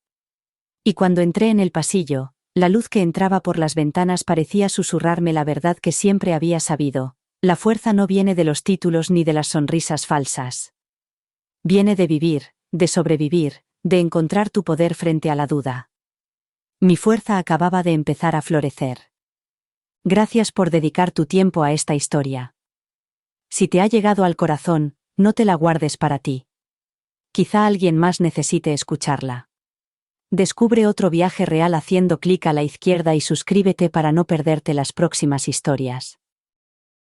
Y cuando entré en el pasillo, la luz que entraba por las ventanas parecía susurrarme la verdad que siempre había sabido: la fuerza no viene de los títulos ni de las sonrisas falsas. Viene de vivir, de sobrevivir, de encontrar tu poder frente a la duda. Mi fuerza acababa de empezar a florecer. Gracias por dedicar tu tiempo a esta historia. Si te ha llegado al corazón, no te la guardes para ti. Quizá alguien más necesite escucharla. Descubre otro viaje real haciendo clic a la izquierda y suscríbete para no perderte las próximas historias.